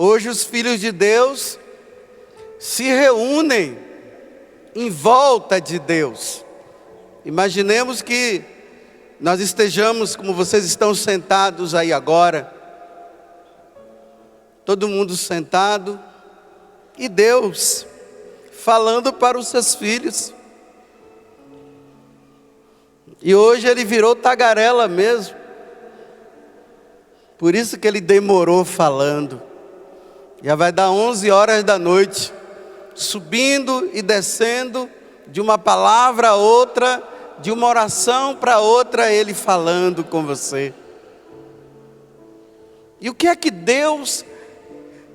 Hoje os filhos de Deus se reúnem em volta de Deus. Imaginemos que nós estejamos como vocês estão sentados aí agora, todo mundo sentado, e Deus falando para os seus filhos. E hoje ele virou tagarela mesmo, por isso que ele demorou falando. Já vai dar 11 horas da noite, subindo e descendo, de uma palavra a outra, de uma oração para outra, ele falando com você. E o que é que Deus,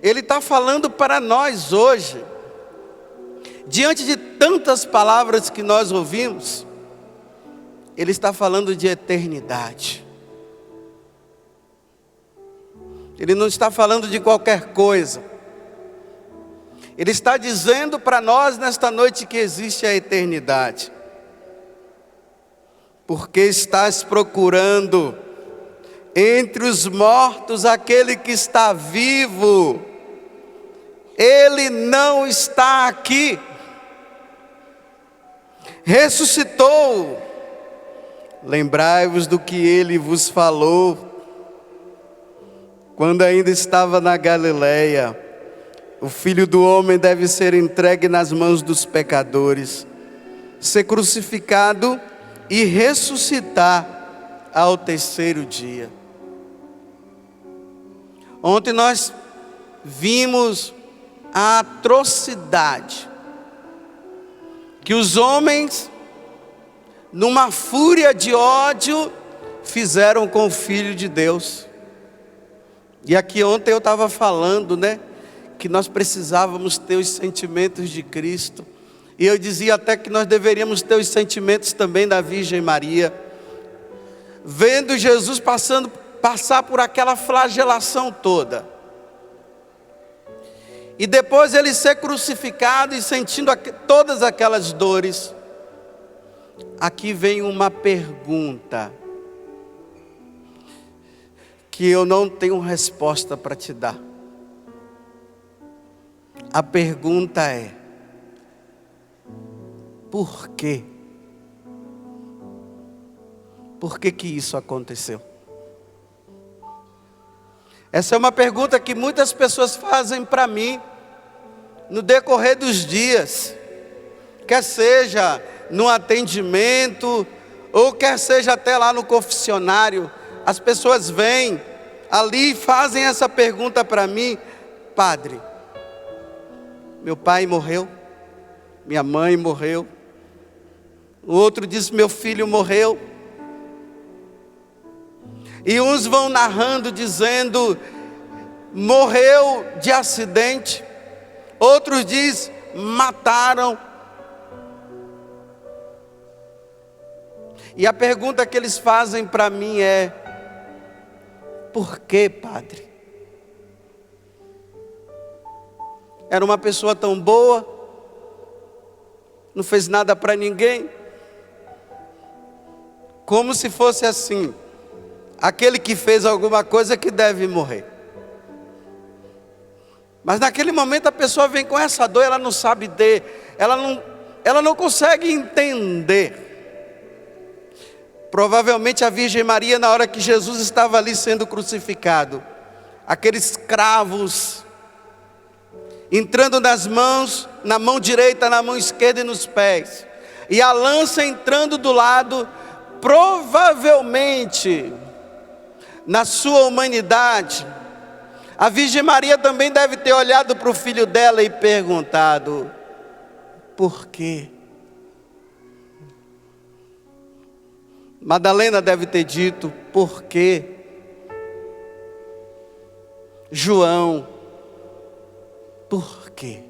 Ele está falando para nós hoje? Diante de tantas palavras que nós ouvimos, Ele está falando de eternidade. Ele não está falando de qualquer coisa. Ele está dizendo para nós nesta noite que existe a eternidade. Porque estás procurando entre os mortos aquele que está vivo. Ele não está aqui. Ressuscitou. Lembrai-vos do que ele vos falou quando ainda estava na Galileia. O Filho do Homem deve ser entregue nas mãos dos pecadores, ser crucificado e ressuscitar ao terceiro dia. Ontem nós vimos a atrocidade que os homens, numa fúria de ódio, fizeram com o Filho de Deus. E aqui ontem eu estava falando, que nós precisávamos ter os sentimentos de Cristo. E eu dizia até que nós deveríamos ter os sentimentos também da Virgem Maria, vendo Jesus passar por aquela flagelação toda, e depois ele ser crucificado e sentindo todas aquelas dores. Aqui vem uma pergunta que eu não tenho resposta para te dar. A pergunta é: por quê? Por que que isso aconteceu? Essa é uma pergunta que muitas pessoas fazem para mim no decorrer dos dias, quer seja no atendimento, ou quer seja até lá no confessionário. As pessoas vêm ali e fazem essa pergunta para mim: padre, meu pai morreu, minha mãe morreu, o outro diz meu filho morreu. E uns vão narrando dizendo morreu de acidente, outros diz mataram. E a pergunta que eles fazem para mim é: por que, padre? Era uma pessoa tão boa, não fez nada para ninguém. Como se fosse assim, aquele que fez alguma coisa que deve morrer. Mas naquele momento a pessoa vem com essa dor, ela não sabe ela não consegue entender. Provavelmente a Virgem Maria, na hora que Jesus estava ali sendo crucificado, aqueles cravos entrando nas mãos, na mão direita, na mão esquerda e nos pés, e a lança entrando do lado, provavelmente na sua humanidade, a Virgem Maria também deve ter olhado para o filho dela e perguntado: por quê? Madalena deve ter dito: por quê? João: por quê?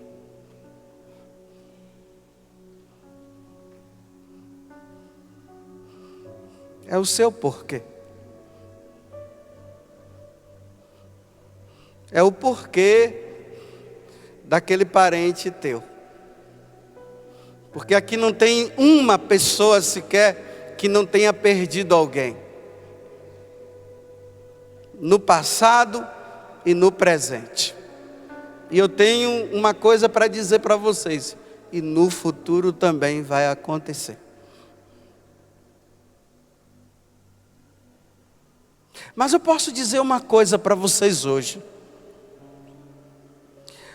É o seu porquê. É o porquê daquele parente teu. Porque aqui não tem uma pessoa sequer que não tenha perdido alguém, no passado e no presente. E eu tenho uma coisa para dizer para vocês, e no futuro também vai acontecer. Mas eu posso dizer uma coisa para vocês hoje.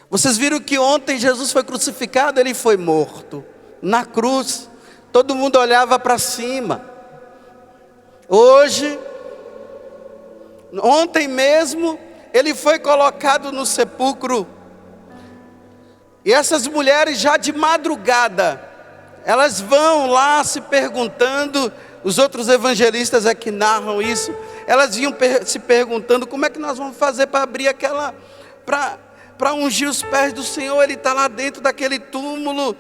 Vocês viram que ontem Jesus foi crucificado, ele foi morto. Na cruz, todo mundo olhava para cima. Hoje, ontem mesmo, ele foi colocado no sepulcro. E essas mulheres já de madrugada, elas vão lá se perguntando, os outros evangelistas é que narram isso, elas vinham se perguntando, como é que nós vamos fazer para abrir aquela, para ungir os pés do Senhor, ele está lá dentro daquele túmulo,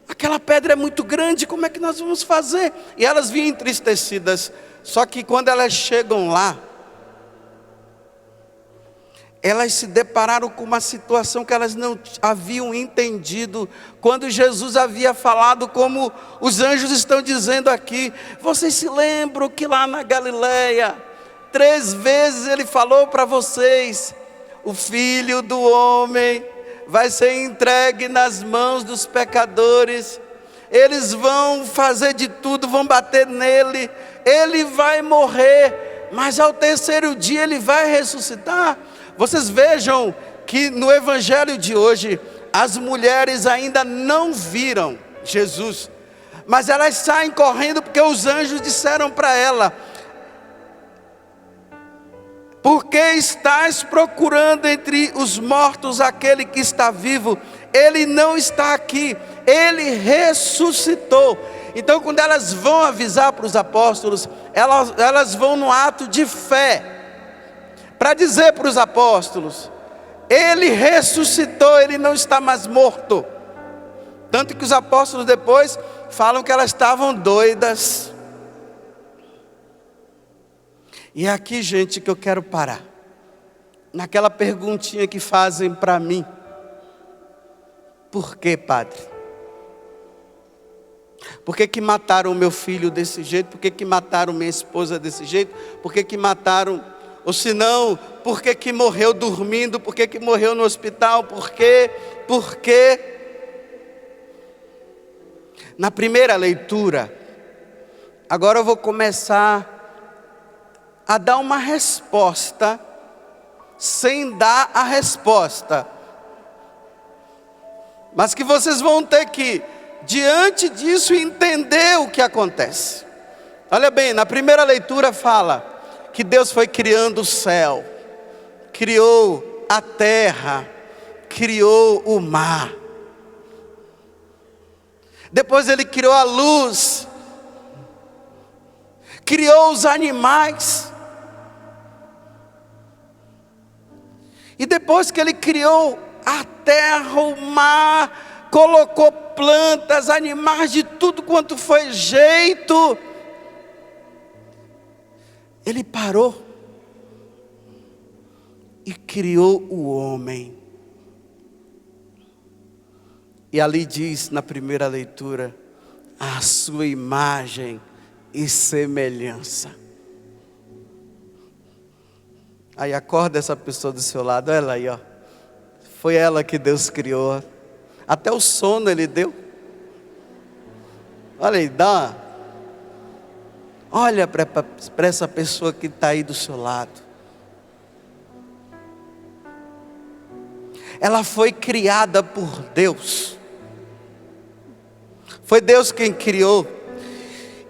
aquela pedra é muito grande, como é que nós vamos fazer? E elas vinham entristecidas, só que quando elas chegam lá, elas se depararam com uma situação que elas não haviam entendido, quando Jesus havia falado, como os anjos estão dizendo aqui. Vocês se lembram que lá na Galileia, 3 vezes ele falou para vocês, o Filho do Homem vai ser entregue nas mãos dos pecadores, eles vão fazer de tudo, vão bater nele, ele vai morrer, mas ao 3º dia ele vai ressuscitar. Vocês vejam que no evangelho de hoje, as mulheres ainda não viram Jesus, mas elas saem correndo porque os anjos disseram para ela: por que estás procurando entre os mortos aquele que está vivo? Ele não está aqui, ele ressuscitou. Então quando elas vão avisar para os apóstolos, elas vão no ato de fé, para dizer para os apóstolos, ele ressuscitou, ele não está mais morto. Tanto que os apóstolos depois falam que elas estavam doidas. E é aqui, gente, que eu quero parar, naquela perguntinha que fazem para mim: por que, padre? Por que mataram o meu filho desse jeito? Por que mataram minha esposa desse jeito? Por que mataram... Ou se não, por que morreu dormindo? Por que morreu no hospital? Por quê? Por quê? Na primeira leitura, agora eu vou começar a dar uma resposta, sem dar a resposta. Mas que vocês vão ter que, diante disso, entender o que acontece. Olha bem, na primeira leitura fala que Deus foi criando o céu, criou a terra, criou o mar. Depois ele criou a luz, criou os animais. E depois que ele criou a terra, o mar, colocou plantas, animais de tudo quanto foi jeito, ele parou e criou o homem. E ali diz na primeira leitura, a sua imagem e semelhança. Aí acorda essa pessoa do seu lado, olha ela aí, ó. Foi ela que Deus criou. Até o sono ele deu. Olha aí, olha para essa pessoa que está aí do seu lado. Ela foi criada por Deus. Foi Deus quem criou.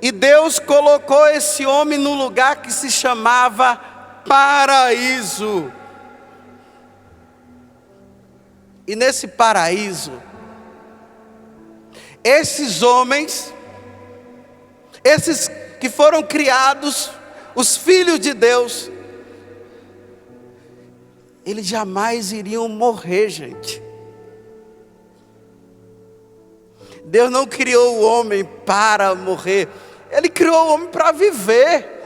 E Deus colocou esse homem no lugar que se chamava paraíso. E nesse paraíso, esses homens, esses que foram criados, os filhos de Deus, eles jamais iriam morrer, gente. Deus não criou o homem para morrer, Ele criou o homem para viver.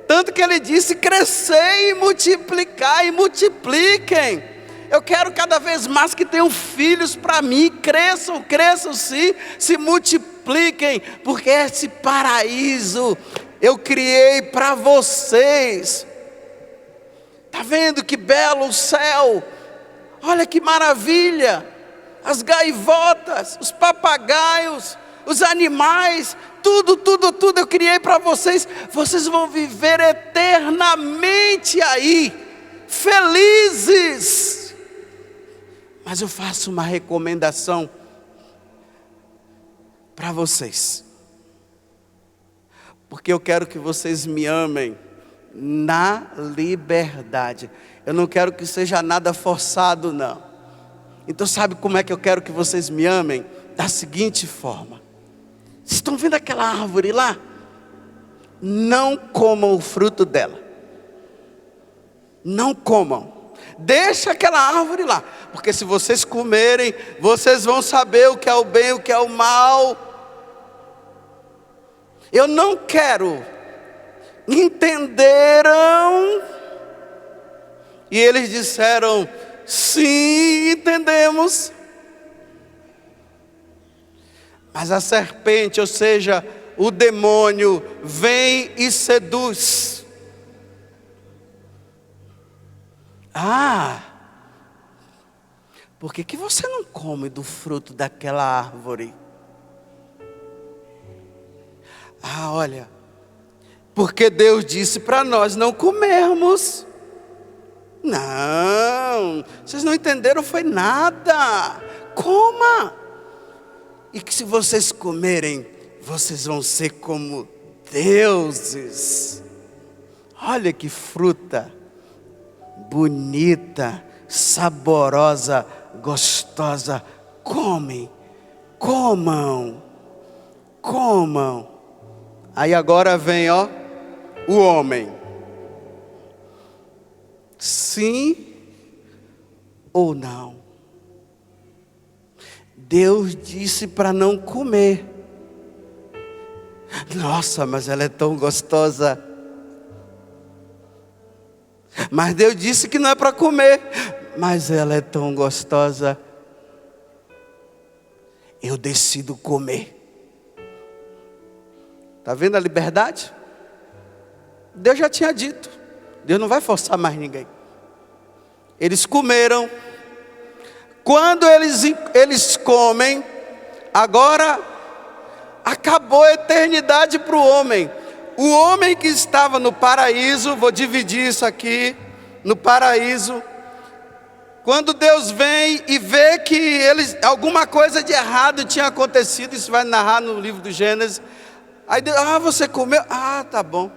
Tanto que Ele disse: crescei e multiplicar e multipliquem. Eu quero cada vez mais que tenham filhos para mim. Cresçam sim, se multipliquem, porque esse paraíso eu criei para vocês. Está vendo que belo o céu? Olha que maravilha! As gaivotas, os papagaios, os animais, tudo eu criei para vocês. Vocês vão viver eternamente aí, felizes. Mas eu faço uma recomendação para vocês, porque eu quero que vocês me amem na liberdade. Eu não quero que seja nada forçado, não. Então sabe como é que eu quero que vocês me amem? Da seguinte forma: vocês estão vendo aquela árvore lá? Não comam o fruto dela. Não comam. Deixa aquela árvore lá. Porque se vocês comerem, vocês vão saber o que é o bem e o que é o mal. Eu não quero. Entenderam? E eles disseram: sim, entendemos. Mas a serpente, ou seja, o demônio, vem e seduz. Por que você não come do fruto daquela árvore? Olha, porque Deus disse para nós não comermos. Não, vocês não entenderam, foi nada. Coma. E que se vocês comerem, vocês vão ser como deuses. Olha que fruta bonita, saborosa, gostosa. Comam. Aí agora vem, o homem. Sim ou não? Deus disse para não comer. Nossa, mas ela é tão gostosa. Mas Deus disse que não é para comer. Mas ela é tão gostosa. Eu decido comer. Está vendo a liberdade? Deus já tinha dito. Deus não vai forçar mais ninguém. Eles comeram. Quando eles comem, agora acabou a eternidade para o homem. O homem que estava no paraíso, vou dividir isso aqui, no paraíso. Quando Deus vem e vê que alguma coisa de errado tinha acontecido, isso vai narrar no livro do Gênesis. Aí Deus, você comeu? Tá bom.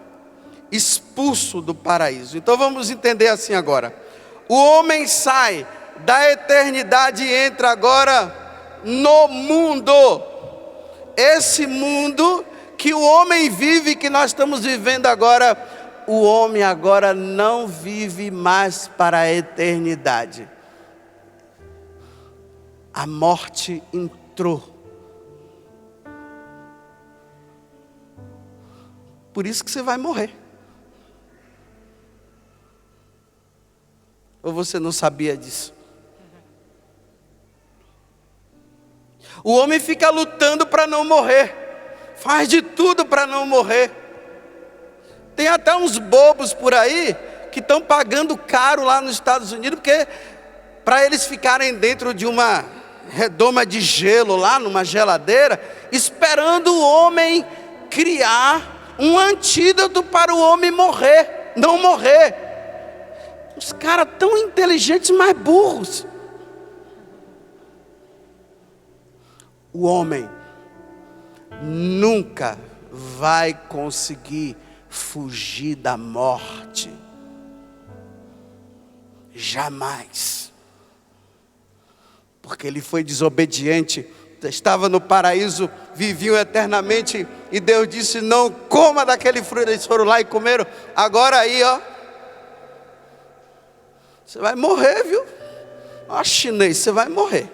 Expulso do paraíso. Então vamos entender assim agora. O homem sai da eternidade e entra agora no mundo. Esse mundo que o homem vive, que nós estamos vivendo agora, o homem agora não vive mais para a eternidade. A morte entrou. Por isso que você vai morrer. Ou você não sabia disso? O homem fica lutando para não morrer. Faz de tudo para não morrer. Tem até uns bobos por aí que estão pagando caro lá nos Estados Unidos, porque para eles ficarem dentro de uma redoma de gelo lá, numa geladeira, esperando o homem criar um antídoto para o homem morrer, não morrer. Os caras tão inteligentes, mas burros. O homem nunca vai conseguir fugir da morte. Jamais. Porque ele foi desobediente. Estava no paraíso, viviam eternamente. E Deus disse: não coma daquele fruto. Eles foram lá e comeram. Agora aí, você vai morrer, viu? Chinês, você vai morrer.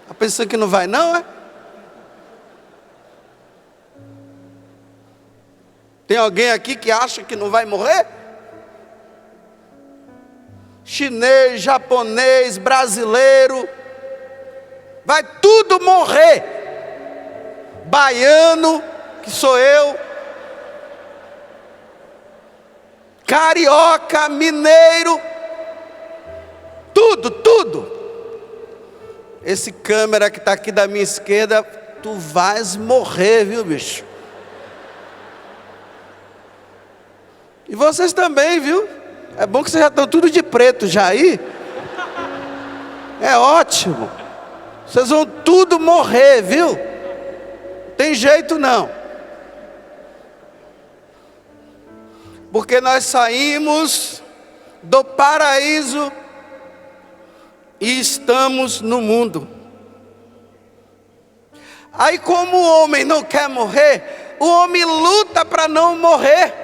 Está pensando que não vai não, é? Tem alguém aqui que acha que não vai morrer? Chinês, japonês, brasileiro, vai tudo morrer. Baiano, que sou eu, carioca, mineiro, tudo. Esse câmera que está aqui da minha esquerda, tu vais morrer, viu, bicho? E vocês também, viu? É bom que vocês já estão tudo de preto já aí. É ótimo. Vocês vão tudo morrer, viu? Tem jeito não. Porque nós saímos do paraíso e estamos no mundo. Aí como o homem não quer morrer, o homem luta para não morrer.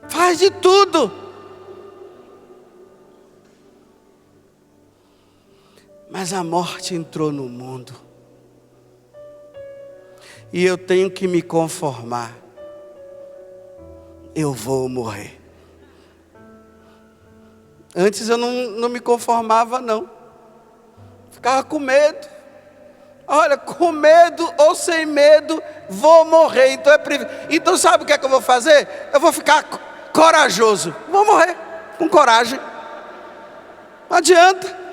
Faz de tudo. Mas a morte entrou no mundo. E eu tenho que me conformar. Eu vou morrer. Antes eu não me conformava não. Ficava com medo. Olha, com medo ou sem medo, vou morrer. Então sabe o que é que eu vou fazer? Eu vou ficar corajoso. Vou morrer com coragem. Não adianta.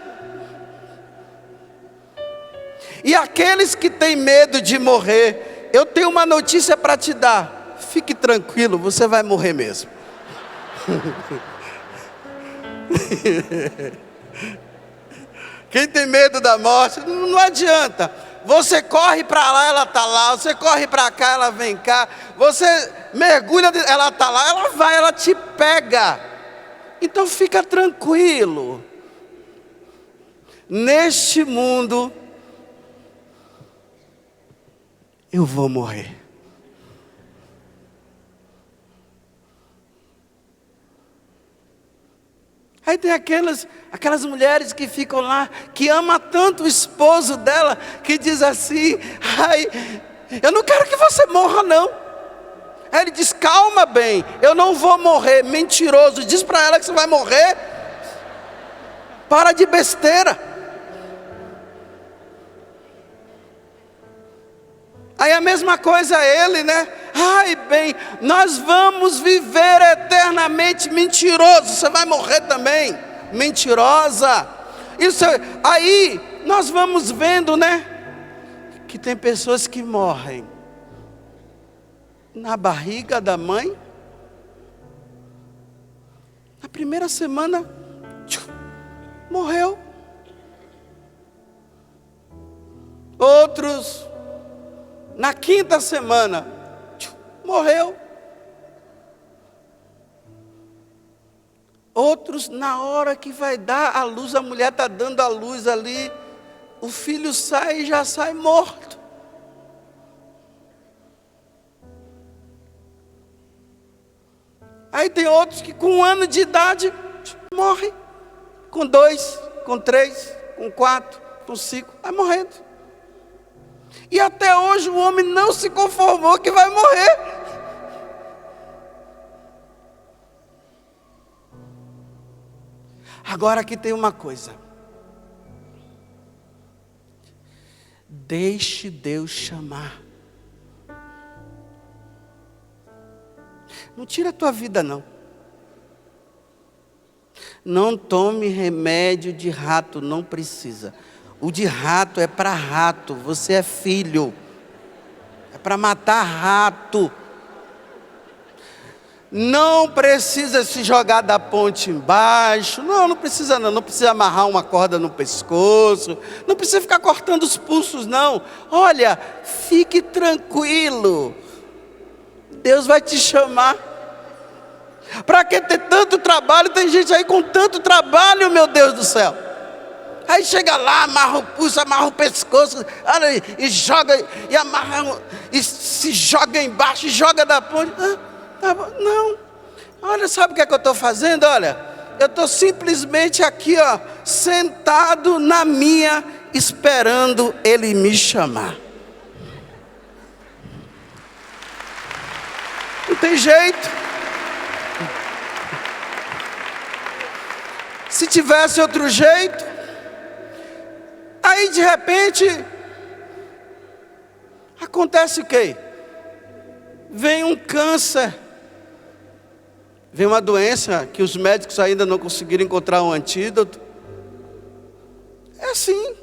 E aqueles que têm medo de morrer, eu tenho uma notícia para te dar. Fique tranquilo, você vai morrer mesmo. Quem tem medo da morte, não adianta. Você corre para lá, ela está lá. Você corre para cá, ela vem cá. Você mergulha, ela está lá, ela vai, ela te pega. Então fica tranquilo. Neste mundo, eu vou morrer. Aí tem aquelas mulheres que ficam lá, que ama tanto o esposo dela, que diz assim: ai, eu não quero que você morra não. Aí ele diz: calma bem, eu não vou morrer. Mentiroso, diz para ela que você vai morrer. Para de besteira. Aí a mesma coisa ele, né? Ai bem, nós vamos viver eternamente. Mentiroso, você vai morrer também. Mentirosa. Isso aí nós vamos vendo, né? Que tem pessoas que morrem na barriga da mãe. Na primeira semana, morreu. Outros na quinta semana, morreu. Outros, na hora que vai dar a luz, a mulher está dando a luz ali, o filho sai e já sai morto. Aí tem outros que com 1 ano de idade, morrem. Com 2, com 3, com 4, com 5, vai morrendo. E até hoje o homem não se conformou que vai morrer. Agora aqui tem uma coisa. Deixe Deus chamar. Não tira a tua vida não. Não tome remédio de rato, não precisa. O de rato é para rato, você é filho. É para matar rato. Não precisa se jogar da ponte embaixo. Não precisa não. Não precisa amarrar uma corda no pescoço. Não precisa ficar cortando os pulsos não. Olha, fique tranquilo. Deus vai te chamar. Para que ter tanto trabalho? Tem gente aí com tanto trabalho, meu Deus do céu. Aí chega lá, amarra o pulso, amarra o pescoço, olha, e joga, e amarra, e se joga embaixo, e joga da ponte. Não, olha, sabe o que é que eu estou fazendo? Olha, eu estou simplesmente aqui, ó, sentado na minha, esperando Ele me chamar. Não tem jeito. Se tivesse outro jeito, aí de repente, acontece o quê? Vem um câncer vem uma doença que os médicos ainda não conseguiram encontrar um antídoto. É assim.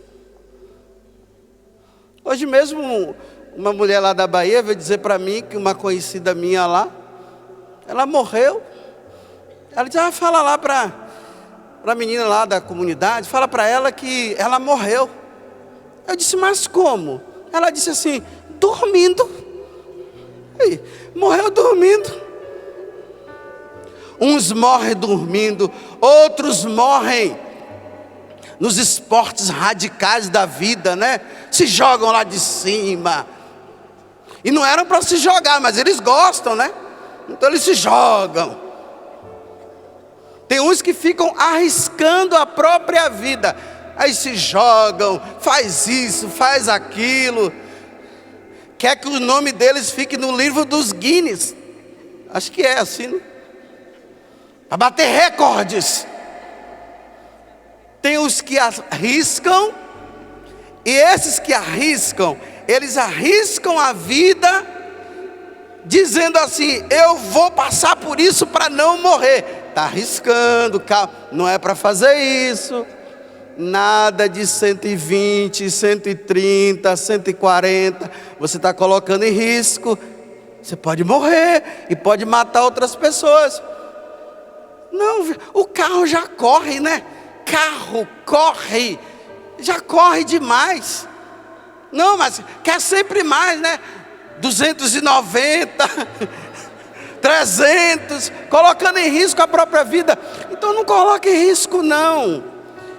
Hoje mesmo, uma mulher lá da Bahia veio dizer para mim que uma conhecida minha lá, ela morreu. Ela disse, fala lá para a menina lá da comunidade, fala para ela que ela morreu. Eu disse, mas como? Ela disse assim, dormindo. Aí, morreu dormindo. Uns morrem dormindo, outros morrem nos esportes radicais da vida, né? Se jogam lá de cima. E não eram para se jogar, mas eles gostam, né? Então eles se jogam. Tem uns que ficam arriscando a própria vida. Aí se jogam, faz isso, faz aquilo. Quer que o nome deles fique no livro dos Guinness. Acho que é assim, né? Para bater recordes. Tem os que arriscam. E esses que arriscam, eles arriscam a vida, dizendo assim, eu vou passar por isso para não morrer. Está arriscando, não é para fazer isso. Nada de 120, 130, 140. Você está colocando em risco. Você pode morrer e pode matar outras pessoas. Não, o carro já corre, né? Carro corre, já corre demais. Não, mas quer sempre mais, né? 290, 300, colocando em risco a própria vida. Então não coloque em risco não.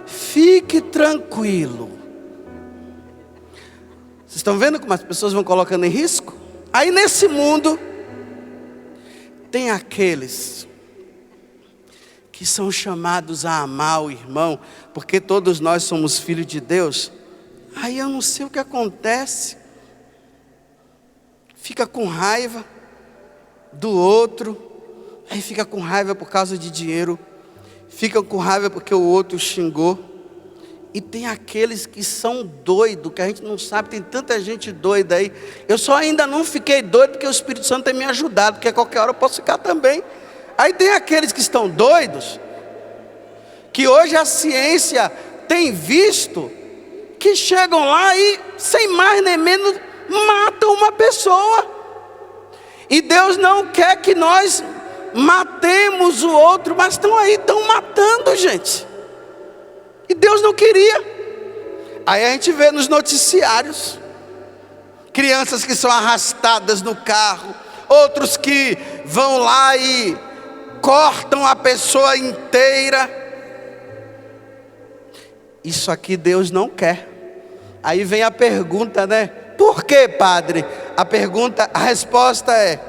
Fique tranquilo. Vocês estão vendo como as pessoas vão colocando em risco? Aí nesse mundo tem aqueles que são chamados a amar o irmão, porque todos nós somos filhos de Deus. Aí eu não sei o que acontece. Fica com raiva do outro. Aí fica com raiva por causa de dinheiro. Fica com raiva porque o outro xingou. E tem aqueles que são doidos, que a gente não sabe, tem tanta gente doida aí. Eu só ainda não fiquei doido porque o Espírito Santo tem me ajudado, porque a qualquer hora eu posso ficar também. Aí tem aqueles que estão doidos, que hoje a ciência tem visto, que chegam lá e, sem mais nem menos, matam uma pessoa. E Deus não quer que nós matemos o outro, mas estão aí, estão matando, gente. E Deus não queria. Aí a gente vê nos noticiários, crianças que são arrastadas no carro, outros que vão lá e cortam a pessoa inteira. Isso aqui Deus não quer. Aí vem a pergunta, né? Por que, padre? A resposta é: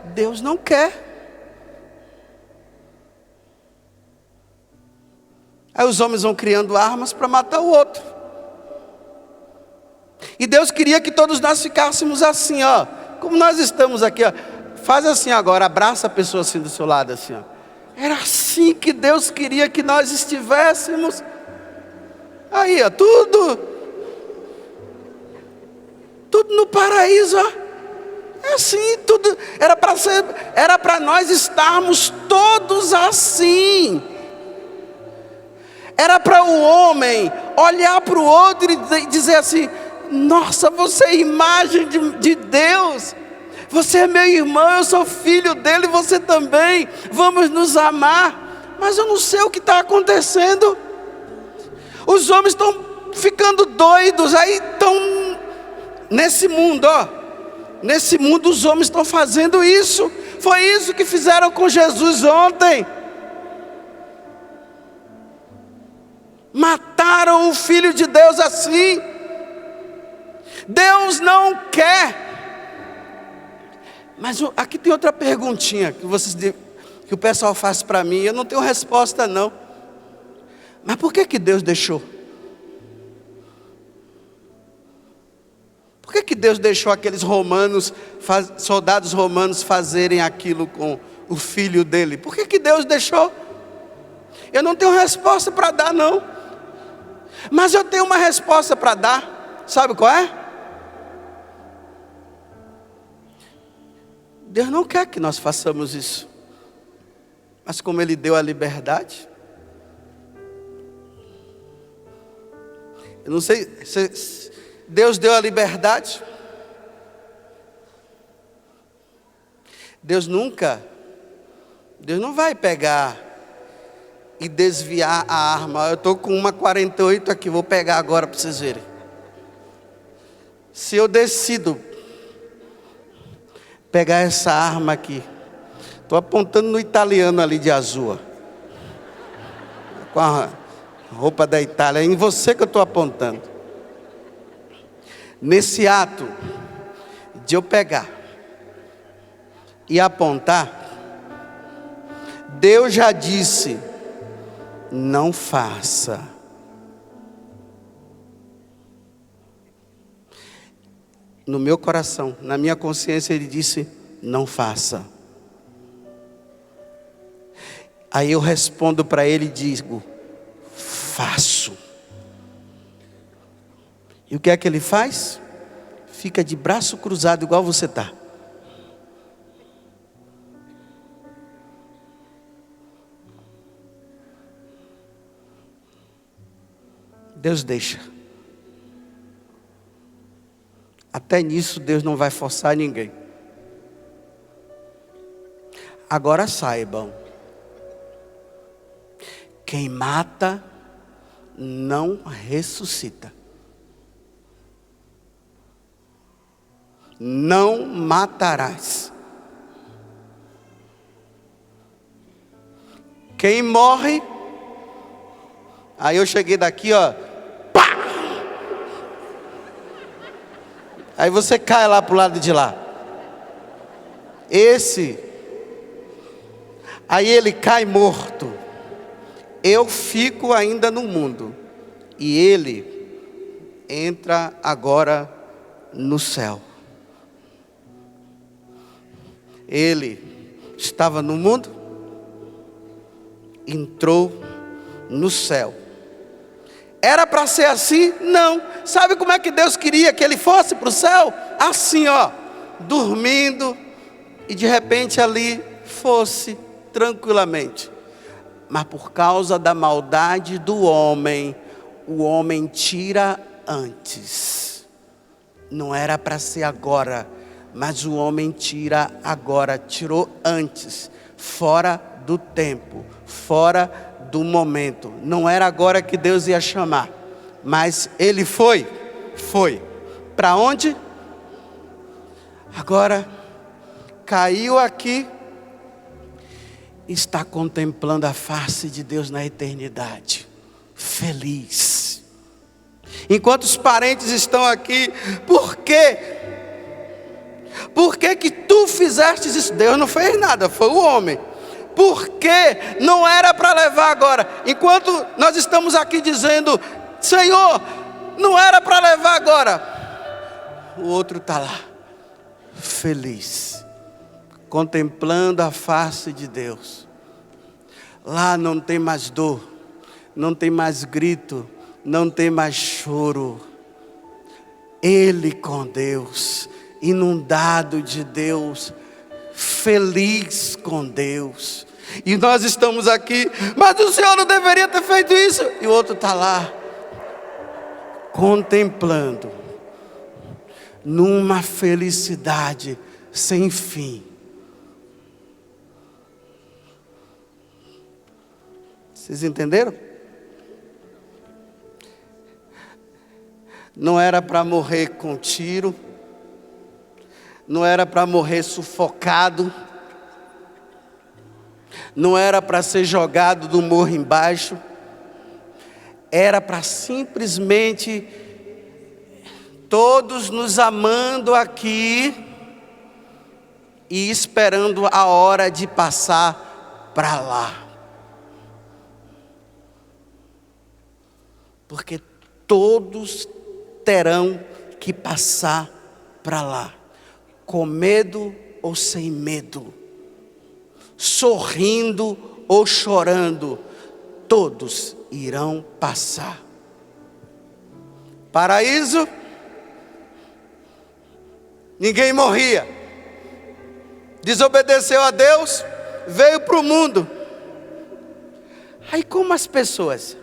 Deus não quer. Aí os homens vão criando armas para matar o outro. E Deus queria que todos nós ficássemos assim, ó. Como nós estamos aqui, ó. Faz assim agora, abraça a pessoa assim do seu lado, assim, ó. Era assim que Deus queria que nós estivéssemos. Aí, ó, tudo no paraíso, ó. É assim, tudo era para nós estarmos todos assim. Era para o homem olhar para o outro e dizer assim: nossa, você é imagem de Deus. Você é meu irmão, eu sou filho dele, você também. Vamos nos amar. Mas eu não sei o que está acontecendo. Os homens estão ficando doidos. Aí estão nesse mundo, ó. Nesse mundo os homens estão fazendo isso. Foi isso que fizeram com Jesus ontem. Mataram o Filho de Deus assim. Deus não quer. Mas aqui tem outra perguntinha que o pessoal faz para mim. Eu não tenho resposta não. Mas por que Deus deixou? Por que Deus deixou aqueles soldados romanos fazerem aquilo com o filho dele? Por que Deus deixou? Eu não tenho resposta para dar não. Mas eu tenho uma resposta para dar. Sabe qual é? Deus não quer que nós façamos isso. Mas como Ele deu a liberdade, eu não sei, Deus deu a liberdade. Deus não vai pegar e desviar a arma. Eu estou com uma 48 aqui, vou pegar agora para vocês verem. Se eu decido pegar essa arma aqui, estou apontando no italiano ali de azul, com a roupa da Itália, é em você que eu estou apontando. Nesse ato de eu pegar e apontar, Deus já disse: não faça. No meu coração, na minha consciência, Ele disse: não faça. Aí eu respondo para Ele e digo: faço. E o que é que Ele faz? Fica de braço cruzado igual você está. Deus deixa. Até nisso Deus não vai forçar ninguém. Agora saibam, quem mata não ressuscita. Não matarás. Quem morre, aí eu cheguei daqui, ó, pá! Aí você cai lá pro lado de lá. Aí ele cai morto. Eu fico ainda no mundo. E ele entra agora no céu. Ele estava no mundo, entrou no céu. Era para ser assim? Não. Sabe como é que Deus queria que ele fosse para o céu? Assim, ó, dormindo, e de repente ali fosse tranquilamente. Mas por causa da maldade do homem, o homem tira antes. Não era para ser agora, mas o homem tira agora, tirou antes, fora do tempo, fora do momento. Não era agora que Deus ia chamar, mas ele foi. Para onde? Agora caiu aqui, está contemplando a face de Deus na eternidade, feliz. Enquanto os parentes estão aqui, por quê? Por que que tu fizestes isso? Deus não fez nada, foi o homem. Porque não era para levar agora. Enquanto nós estamos aqui dizendo: Senhor, não era para levar agora, o outro está lá, feliz, contemplando a face de Deus. Lá não tem mais dor, não tem mais grito, não tem mais choro. Ele com Deus, inundado de Deus, feliz com Deus. E nós estamos aqui: mas o Senhor não deveria ter feito isso. E o outro está lá, contemplando, numa felicidade sem fim. Vocês entenderam? Não era para morrer com tiro, não era para morrer sufocado, não era para ser jogado do morro embaixo, era para simplesmente todos nos amando aqui e esperando a hora de passar para lá. Porque todos terão que passar para lá, com medo ou sem medo, sorrindo ou chorando, todos irão passar. Paraíso, ninguém morria. Desobedeceu a Deus, veio para o mundo. Aí como as pessoas,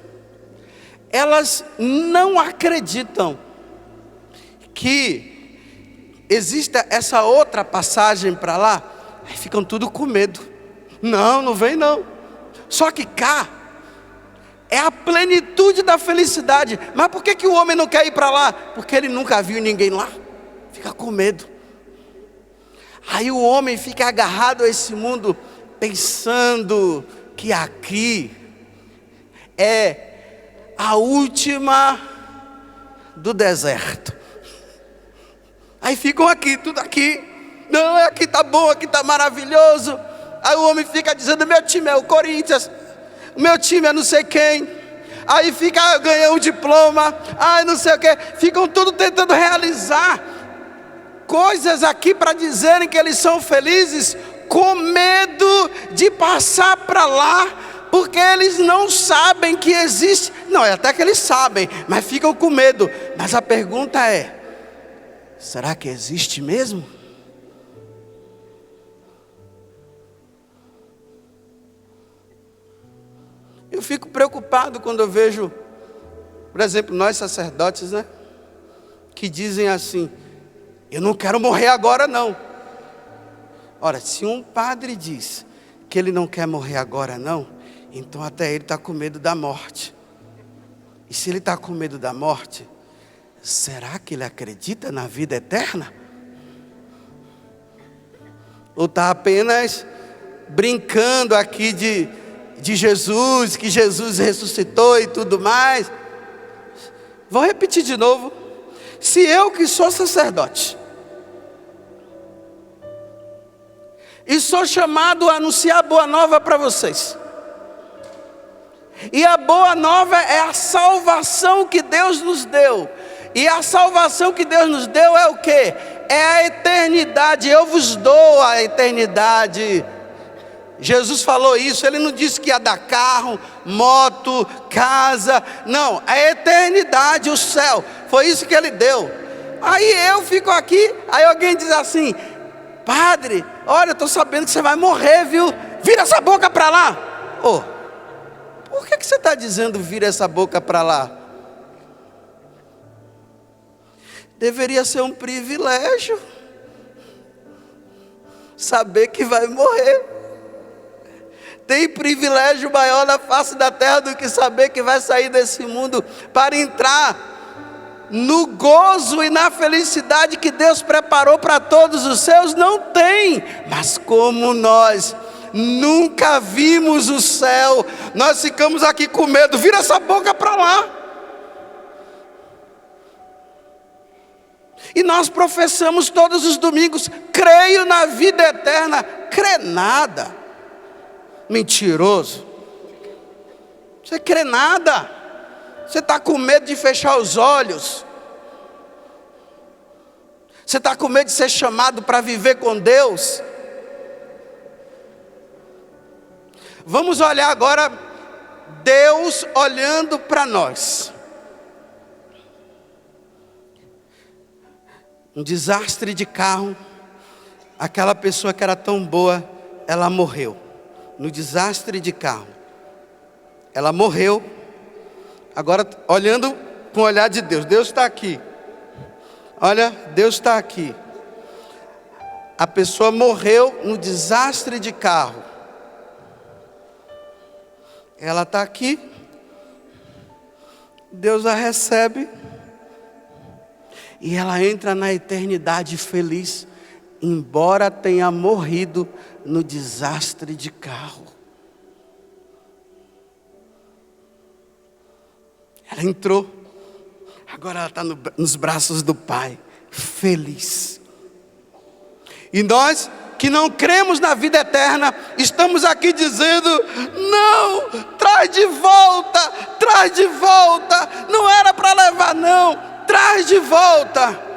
elas não acreditam que exista essa outra passagem para lá, aí ficam tudo com medo. Não, não vem não. Só que cá é a plenitude da felicidade. Mas por que o homem não quer ir para lá? Porque ele nunca viu ninguém lá. Fica com medo. Aí o homem fica agarrado a esse mundo, pensando que aqui é a última do deserto. Aí ficam aqui, tudo aqui. Não, aqui tá bom, aqui tá maravilhoso. Aí o homem fica dizendo: meu time é o Corinthians, o meu time é não sei quem. Aí fica, ganhando um diploma, não sei o que. Ficam tudo tentando realizar coisas aqui para dizerem que eles são felizes, com medo de passar para lá, porque eles não sabem que existe. Não, é até que eles sabem, mas ficam com medo. Mas a pergunta é: será que existe mesmo? Eu fico preocupado quando eu vejo, por exemplo, nós sacerdotes, né, que dizem assim: eu não quero morrer agora não. Ora, se um padre diz que ele não quer morrer agora não, então até ele está com medo da morte. E se ele está com medo da morte, será que ele acredita na vida eterna? Ou está apenas brincando aqui de Jesus, que Jesus ressuscitou e tudo mais? Vou repetir de novo. Se eu, que sou sacerdote e sou chamado a anunciar a boa nova para vocês, e a boa nova é a salvação que Deus nos deu, e a salvação que Deus nos deu é o quê? É a eternidade. Eu vos dou a eternidade. Jesus falou isso. Ele não disse que ia dar carro, moto, casa. Não, a eternidade, o céu. Foi isso que ele deu. Aí eu fico aqui, aí alguém diz assim: padre, olha, eu estou sabendo que você vai morrer, viu? Vira essa boca para lá. Por que você está dizendo vira essa boca para lá? Deveria ser um privilégio saber que vai morrer. Tem privilégio maior na face da terra do que saber que vai sair desse mundo para entrar no gozo e na felicidade que Deus preparou para todos os seus? Não tem. Mas como nós nunca vimos o céu, nós ficamos aqui com medo. Vira essa boca para lá. E nós professamos todos os domingos: creio na vida eterna. Crê nada. Mentiroso. Você crê nada. Você está com medo de fechar os olhos. Você está com medo de ser chamado para viver com Deus. Vamos olhar agora Deus olhando para nós. Um desastre de carro. Aquela pessoa que era tão boa, ela morreu. No desastre de carro, ela morreu. Agora olhando com o olhar de Deus, Deus está aqui. Olha, Deus está aqui. A pessoa morreu no desastre de carro. Ela está aqui. Deus a recebe. E ela entra na eternidade feliz, embora tenha morrido no desastre de carro. Ela entrou. Agora ela está nos braços do Pai, feliz. E nós que não cremos na vida eterna, estamos aqui dizendo: não, traz de volta, traz de volta. Não era para levar não, traz de volta.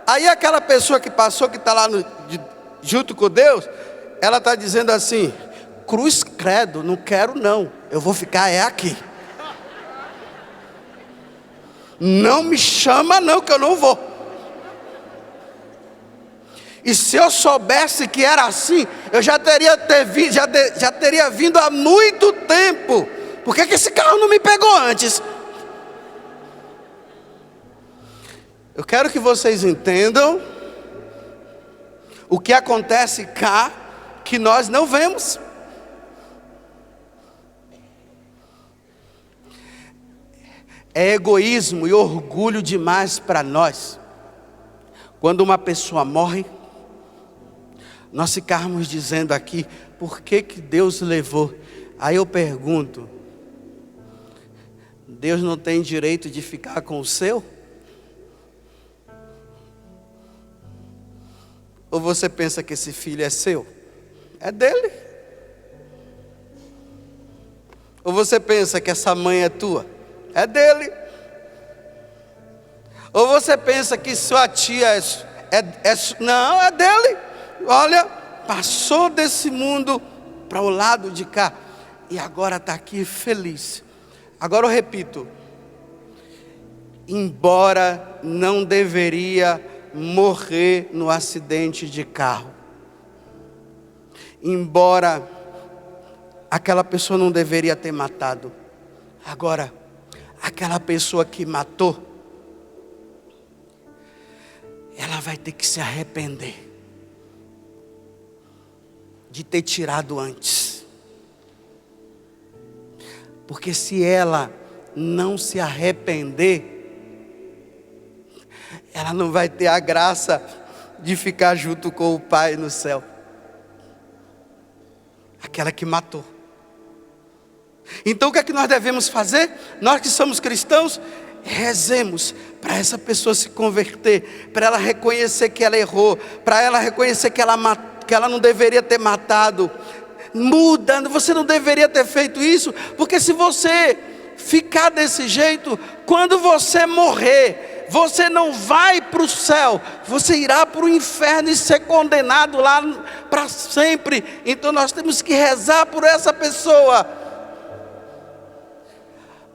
Aí aquela pessoa que passou, que está lá junto com Deus, ela está dizendo assim: cruz credo, não quero não, eu vou ficar aqui. Não me chama não, que eu não vou. E se eu soubesse que era assim, eu já teria vindo há muito tempo. Por que esse carro não me pegou antes? Eu quero que vocês entendam o que acontece cá, que nós não vemos. É egoísmo e orgulho demais para nós, quando uma pessoa morre, nós ficarmos dizendo aqui, por que Deus levou? Aí eu pergunto, Deus não tem direito de ficar com o seu? Ou você pensa que esse filho é seu? É dele. Ou você pensa que essa mãe é tua? É dele. Ou você pensa que sua tia não, é dele. Olha, passou desse mundo para o lado de cá e agora está aqui feliz. Agora eu repito, embora não deveria morrer no acidente de carro, embora aquela pessoa não deveria ter matado, agora aquela pessoa que matou, ela vai ter que se arrepender de ter tirado antes. Porque se ela não se arrepender, ela não vai ter a graça de ficar junto com o Pai no céu. Aquela que matou. Então o que é que nós devemos fazer? Nós que somos cristãos, rezemos para essa pessoa se converter, para ela reconhecer que ela errou, para ela reconhecer que ela não deveria ter matado. Muda, você não deveria ter feito isso, porque se você ficar desse jeito, quando você morrer, você não vai para o céu, você irá para o inferno e ser condenado lá para sempre. Então nós temos que rezar por essa pessoa,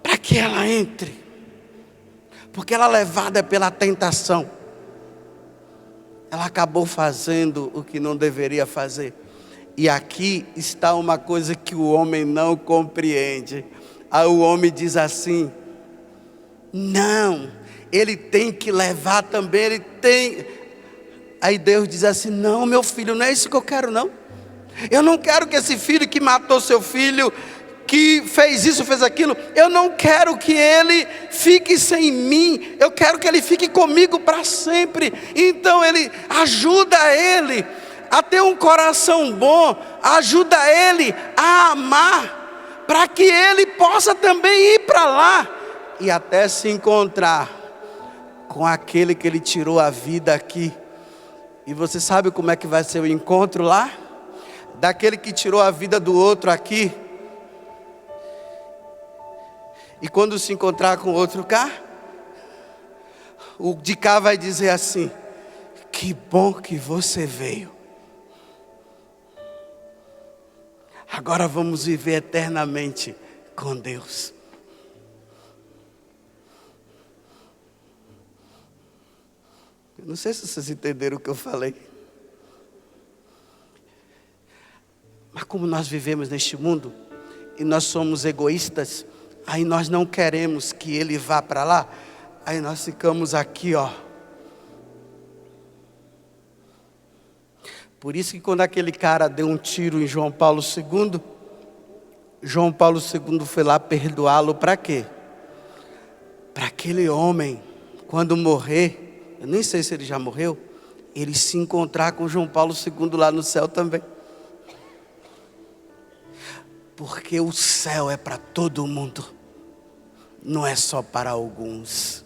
para que ela entre, porque ela levada pela tentação, ela acabou fazendo o que não deveria fazer. E aqui está uma coisa que o homem não compreende. Aí o homem diz assim, não, ele tem que levar também, ele tem. Aí Deus diz assim, não meu filho, não é isso que eu quero não. Eu não quero que esse filho que matou seu filho, que fez isso, fez aquilo, eu não quero que ele fique sem mim, eu quero que ele fique comigo para sempre. Então ele ajuda ele a ter um coração bom, ajuda ele a amar, para que ele possa também ir para lá, e até se encontrar com aquele que ele tirou a vida aqui. E você sabe como é que vai ser o encontro lá? Daquele que tirou a vida do outro aqui. E quando se encontrar com o outro cá, o de cá vai dizer assim, que bom que você veio. Agora vamos viver eternamente com Deus. Eu não sei se vocês entenderam o que eu falei. Mas como nós vivemos neste mundo, e nós somos egoístas, aí nós não queremos que ele vá para lá, aí nós ficamos aqui, ó. Por isso que quando aquele cara deu um tiro em João Paulo II, João Paulo II foi lá perdoá-lo para quê? Para aquele homem, quando morrer, eu nem sei se ele já morreu, ele se encontrar com João Paulo II lá no céu também. Porque o céu é para todo mundo, não é só para alguns,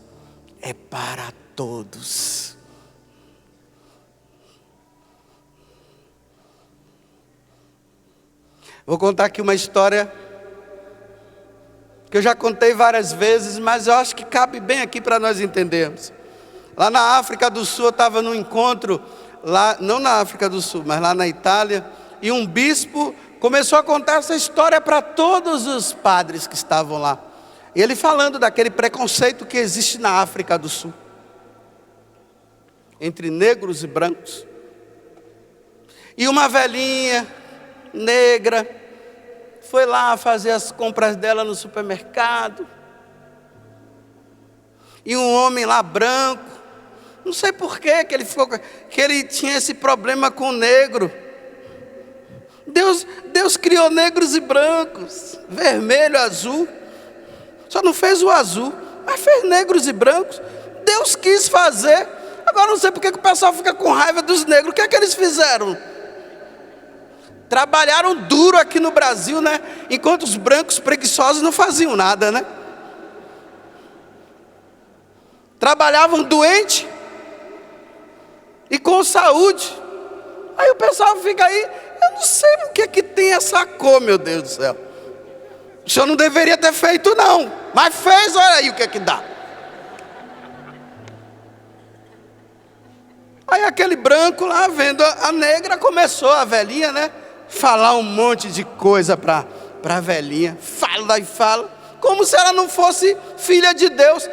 é para todos. Vou contar aqui uma história que eu já contei várias vezes, mas eu acho que cabe bem aqui para nós entendermos. Lá na África do Sul, eu estava num encontro, lá, não na África do Sul, mas lá na Itália, e um bispo começou a contar essa história para todos os padres que estavam lá. E ele falando daquele preconceito que existe na África do Sul, entre negros e brancos. E uma velhinha negra, foi lá fazer as compras dela no supermercado. E um homem lá branco, não sei por que ele tinha esse problema com o negro. Deus criou negros e brancos, vermelho, azul. Só não fez o azul, mas fez negros e brancos. Deus quis fazer. Agora não sei por que o pessoal fica com raiva dos negros. O que é que eles fizeram? Trabalharam duro aqui no Brasil, né? Enquanto os brancos preguiçosos não faziam nada, né? Trabalhavam doente e com saúde. Aí o pessoal fica aí, eu não sei o que é que tem essa cor, meu Deus do céu. O senhor não deveria ter feito não, mas fez, olha aí o que é que dá. Aí aquele branco lá, vendo a negra, começou, a velhinha, né? Falar um monte de coisa para a velhinha. Fala e fala, como se ela não fosse filha de Deus.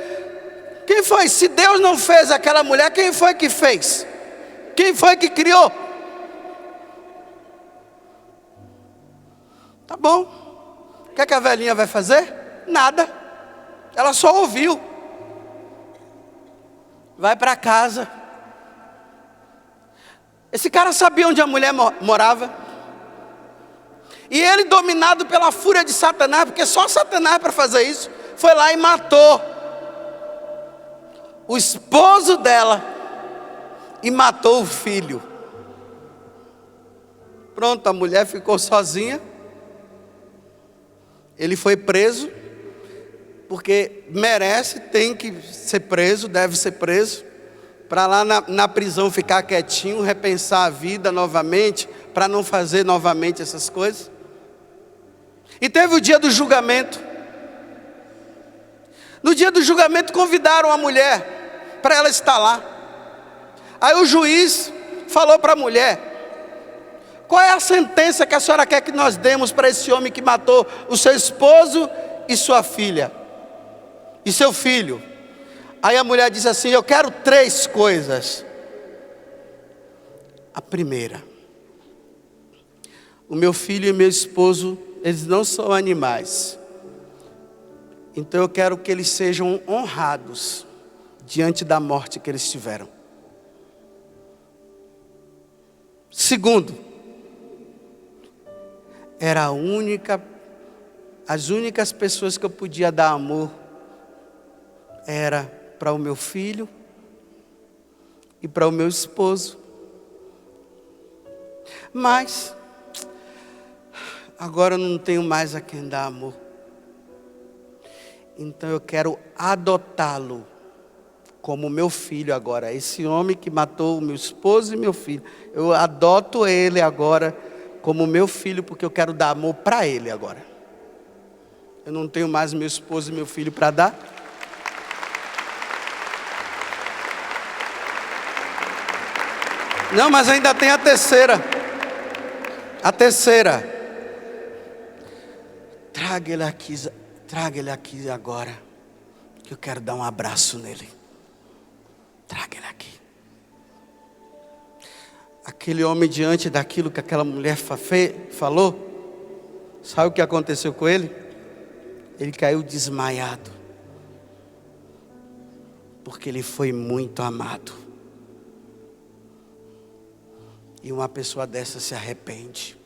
Quem foi? Se Deus não fez aquela mulher, quem foi que fez? Quem foi que criou? Tá bom. O que é que a velhinha vai fazer? Nada. Ela só ouviu. Vai para casa. Esse cara sabia onde a mulher morava. E ele, dominado pela fúria de Satanás, porque só Satanás para fazer isso, foi lá e matou o esposo dela e matou o filho. Pronto, a mulher ficou sozinha. Ele foi preso, porque merece, tem que ser preso, deve ser preso, para lá na prisão ficar quietinho, repensar a vida novamente, para não fazer novamente essas coisas. E teve o dia do julgamento. No dia do julgamento convidaram a mulher para ela estar lá. Aí o juiz falou para a mulher: qual é a sentença que a senhora quer que nós demos para esse homem que matou o seu esposo e sua filha? E seu filho? Aí a mulher disse assim: eu quero 3 coisas. A primeira: o meu filho e meu esposo, eles não são animais. Então eu quero que eles sejam honrados diante da morte que eles tiveram. Segundo, era as únicas pessoas que eu podia dar amor era para o meu filho e para o meu esposo. Mas agora eu não tenho mais a quem dar amor. Então eu quero adotá-lo como meu filho agora. Esse homem que matou o meu esposo e meu filho, eu adoto ele agora como meu filho, porque eu quero dar amor para ele agora. Eu não tenho mais meu esposo e meu filho para dar. Não, mas ainda tem a terceira. A terceira. Traga ele aqui agora, que eu quero dar um abraço nele. Traga ele aqui. Aquele homem, diante daquilo que aquela mulher falou, sabe o que aconteceu com ele? Ele caiu desmaiado, porque ele foi muito amado. E uma pessoa dessa se arrepende,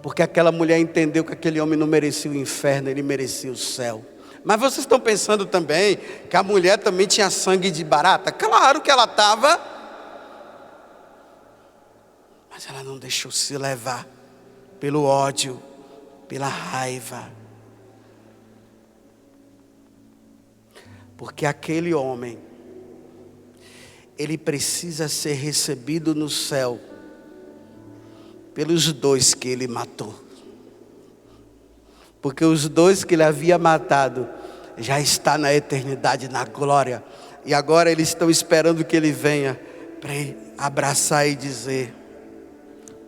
porque aquela mulher entendeu que aquele homem não merecia o inferno, ele merecia o céu. Mas vocês estão pensando também que a mulher também tinha sangue de barata? Claro que ela estava, mas ela não deixou se levar pelo ódio, pela raiva. Porque aquele homem, ele precisa ser recebido no céu pelos 2 que ele matou. Porque os 2 que ele havia matado já está na eternidade, na glória. E agora eles estão esperando que ele venha para abraçar e dizer: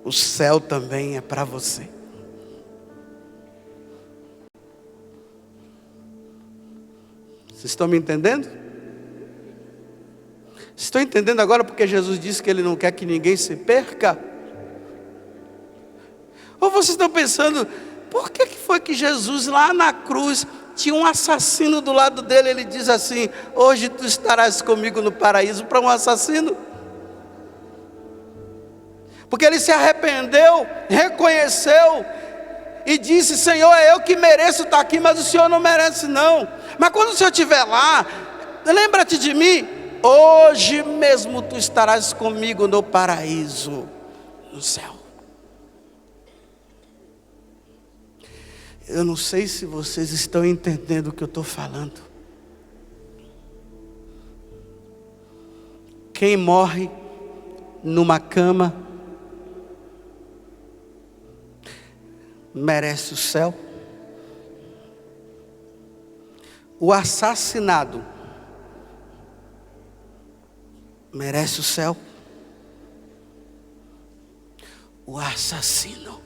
o céu também é para você. Vocês estão me entendendo? Estão entendendo agora porque Jesus disse que ele não quer que ninguém se perca? Ou vocês estão pensando, por que foi que Jesus lá na cruz tinha um assassino do lado dele? Ele diz assim: hoje tu estarás comigo no paraíso. Para um assassino? Porque ele se arrependeu, reconheceu e disse: Senhor, é eu que mereço estar aqui, mas o Senhor não merece não. Mas quando o Senhor estiver lá, lembra-te de mim. Hoje mesmo tu estarás comigo no paraíso, no céu. Eu não sei se vocês estão entendendo o que eu estou falando. Quem morre numa cama merece o céu. O assassinado merece o céu. O assassino,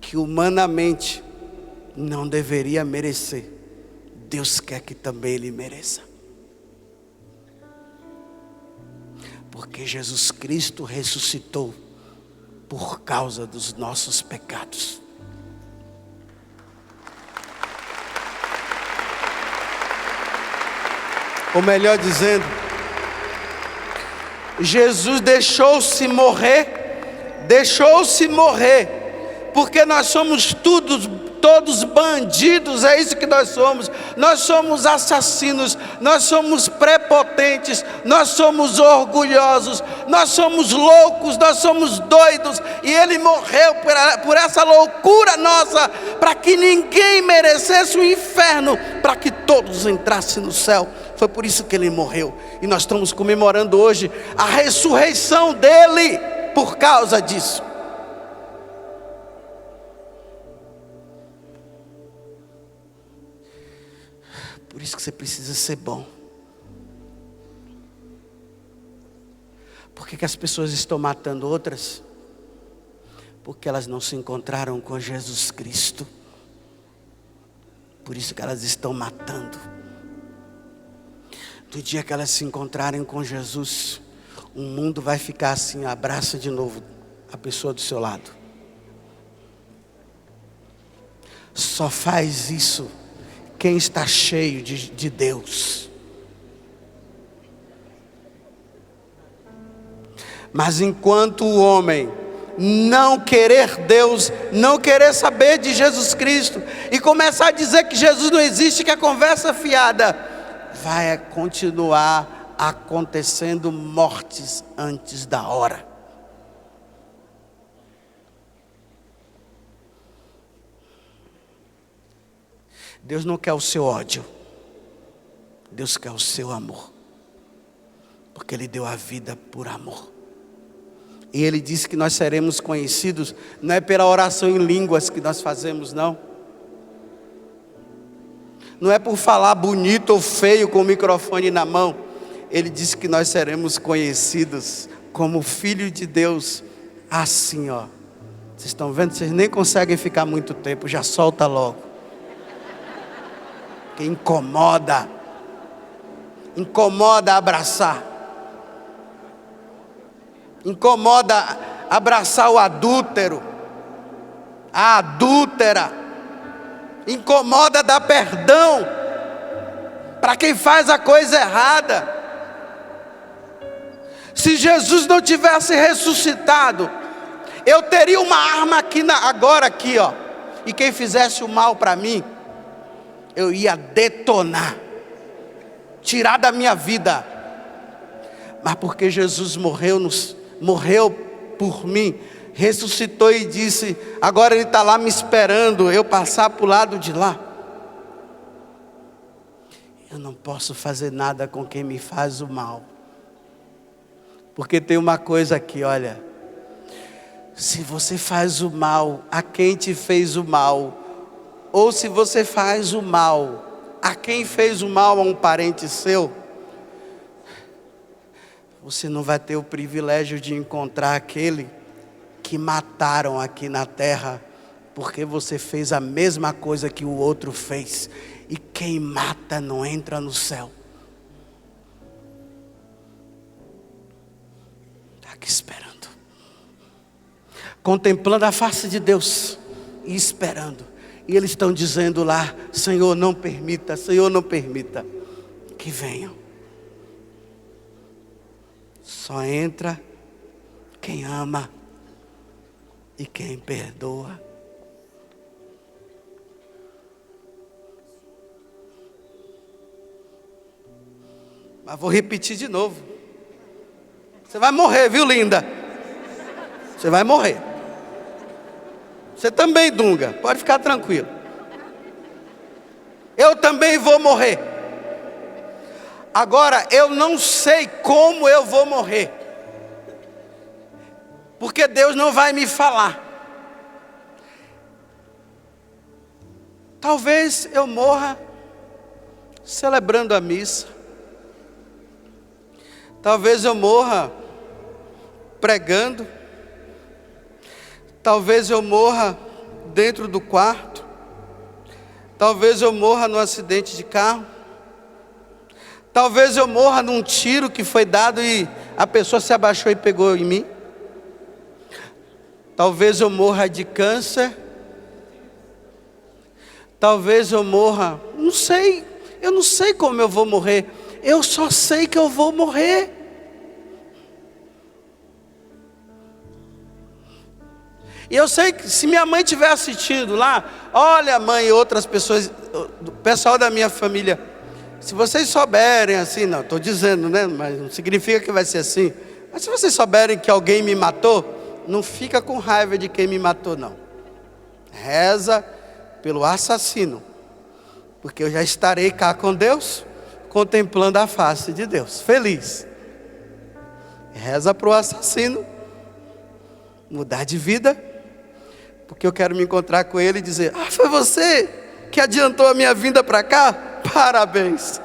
que humanamente não deveria merecer, Deus quer que também ele mereça. Porque Jesus Cristo ressuscitou por causa dos nossos pecados. Ou melhor dizendo, Jesus deixou-se morrer, porque nós somos todos bandidos, é isso que nós somos assassinos, nós somos prepotentes, nós somos orgulhosos, nós somos loucos, nós somos doidos, e Ele morreu por essa loucura nossa, para que ninguém merecesse o inferno, para que todos entrassem no céu. Foi por isso que Ele morreu, e nós estamos comemorando hoje a ressurreição dEle, por causa disso. Por isso que você precisa ser bom. Por que as pessoas estão matando outras? Porque elas não se encontraram com Jesus Cristo. Por isso que elas estão matando. Do dia que elas se encontrarem com Jesus, o mundo vai ficar assim: abraça de novo a pessoa do seu lado. Só faz isso quem está cheio de Deus. Mas enquanto o homem não querer Deus, não querer saber de Jesus Cristo, e começar a dizer que Jesus não existe, que a conversa fiada, vai continuar acontecendo mortes antes da hora. Deus não quer o seu ódio, Deus quer o seu amor, porque Ele deu a vida por amor. E Ele disse que nós seremos conhecidos, não é pela oração em línguas que nós fazemos, não. Não é por falar bonito ou feio com o microfone na mão. Ele disse que nós seremos conhecidos como filho de Deus, assim ó. Vocês estão vendo? Vocês nem conseguem ficar muito tempo, já solta logo. Que incomoda abraçar. Incomoda abraçar o adúltero, a adúltera. Incomoda dar perdão para quem faz a coisa errada. Se Jesus não tivesse ressuscitado, eu teria uma arma agora aqui, ó. E quem fizesse o mal para mim, eu ia detonar, tirar da minha vida. Mas porque Jesus morreu por mim, ressuscitou e disse, agora Ele está lá me esperando, eu passar para o lado de lá. Eu não posso fazer nada com quem me faz o mal. Porque tem uma coisa aqui, olha. Se você faz o mal a quem te fez o mal, ou se você faz o mal a quem fez o mal a um parente seu, você não vai ter o privilégio de encontrar aquele que mataram aqui na terra, porque você fez a mesma coisa que o outro fez. E quem mata não entra no céu. Está aqui esperando. contemplando a face de Deus e esperando. E eles estão dizendo lá: Senhor, não permita, Senhor, não permita que venham. Só entra quem ama e quem perdoa. Mas vou repetir de novo. Você vai morrer, viu, linda? Você vai morrer. Você também, Dunga, pode ficar tranquilo. Eu também vou morrer. Agora, eu não sei como eu vou morrer, porque Deus não vai me falar. Talvez eu morra celebrando a missa. Talvez eu morra pregando. Talvez eu morra dentro do quarto. Talvez eu morra num acidente de carro. Talvez eu morra num tiro que foi dado e a pessoa se abaixou e pegou em mim. Talvez eu morra de câncer. Talvez eu morra, não sei. Eu não sei como eu vou morrer. Eu só sei que eu vou morrer. E eu sei que se minha mãe estiver assistindo lá, olha, mãe e outras pessoas, o pessoal da minha família, se vocês souberem assim, não, estou dizendo, né, mas não significa que vai ser assim. Mas se vocês souberem que alguém me matou, não fica com raiva de quem me matou, não. Reza pelo assassino, porque eu já estarei cá com Deus, contemplando a face de Deus, feliz. Reza para o assassino mudar de vida, porque eu quero me encontrar com ele e dizer: ah, foi você que adiantou a minha vinda para cá? Parabéns.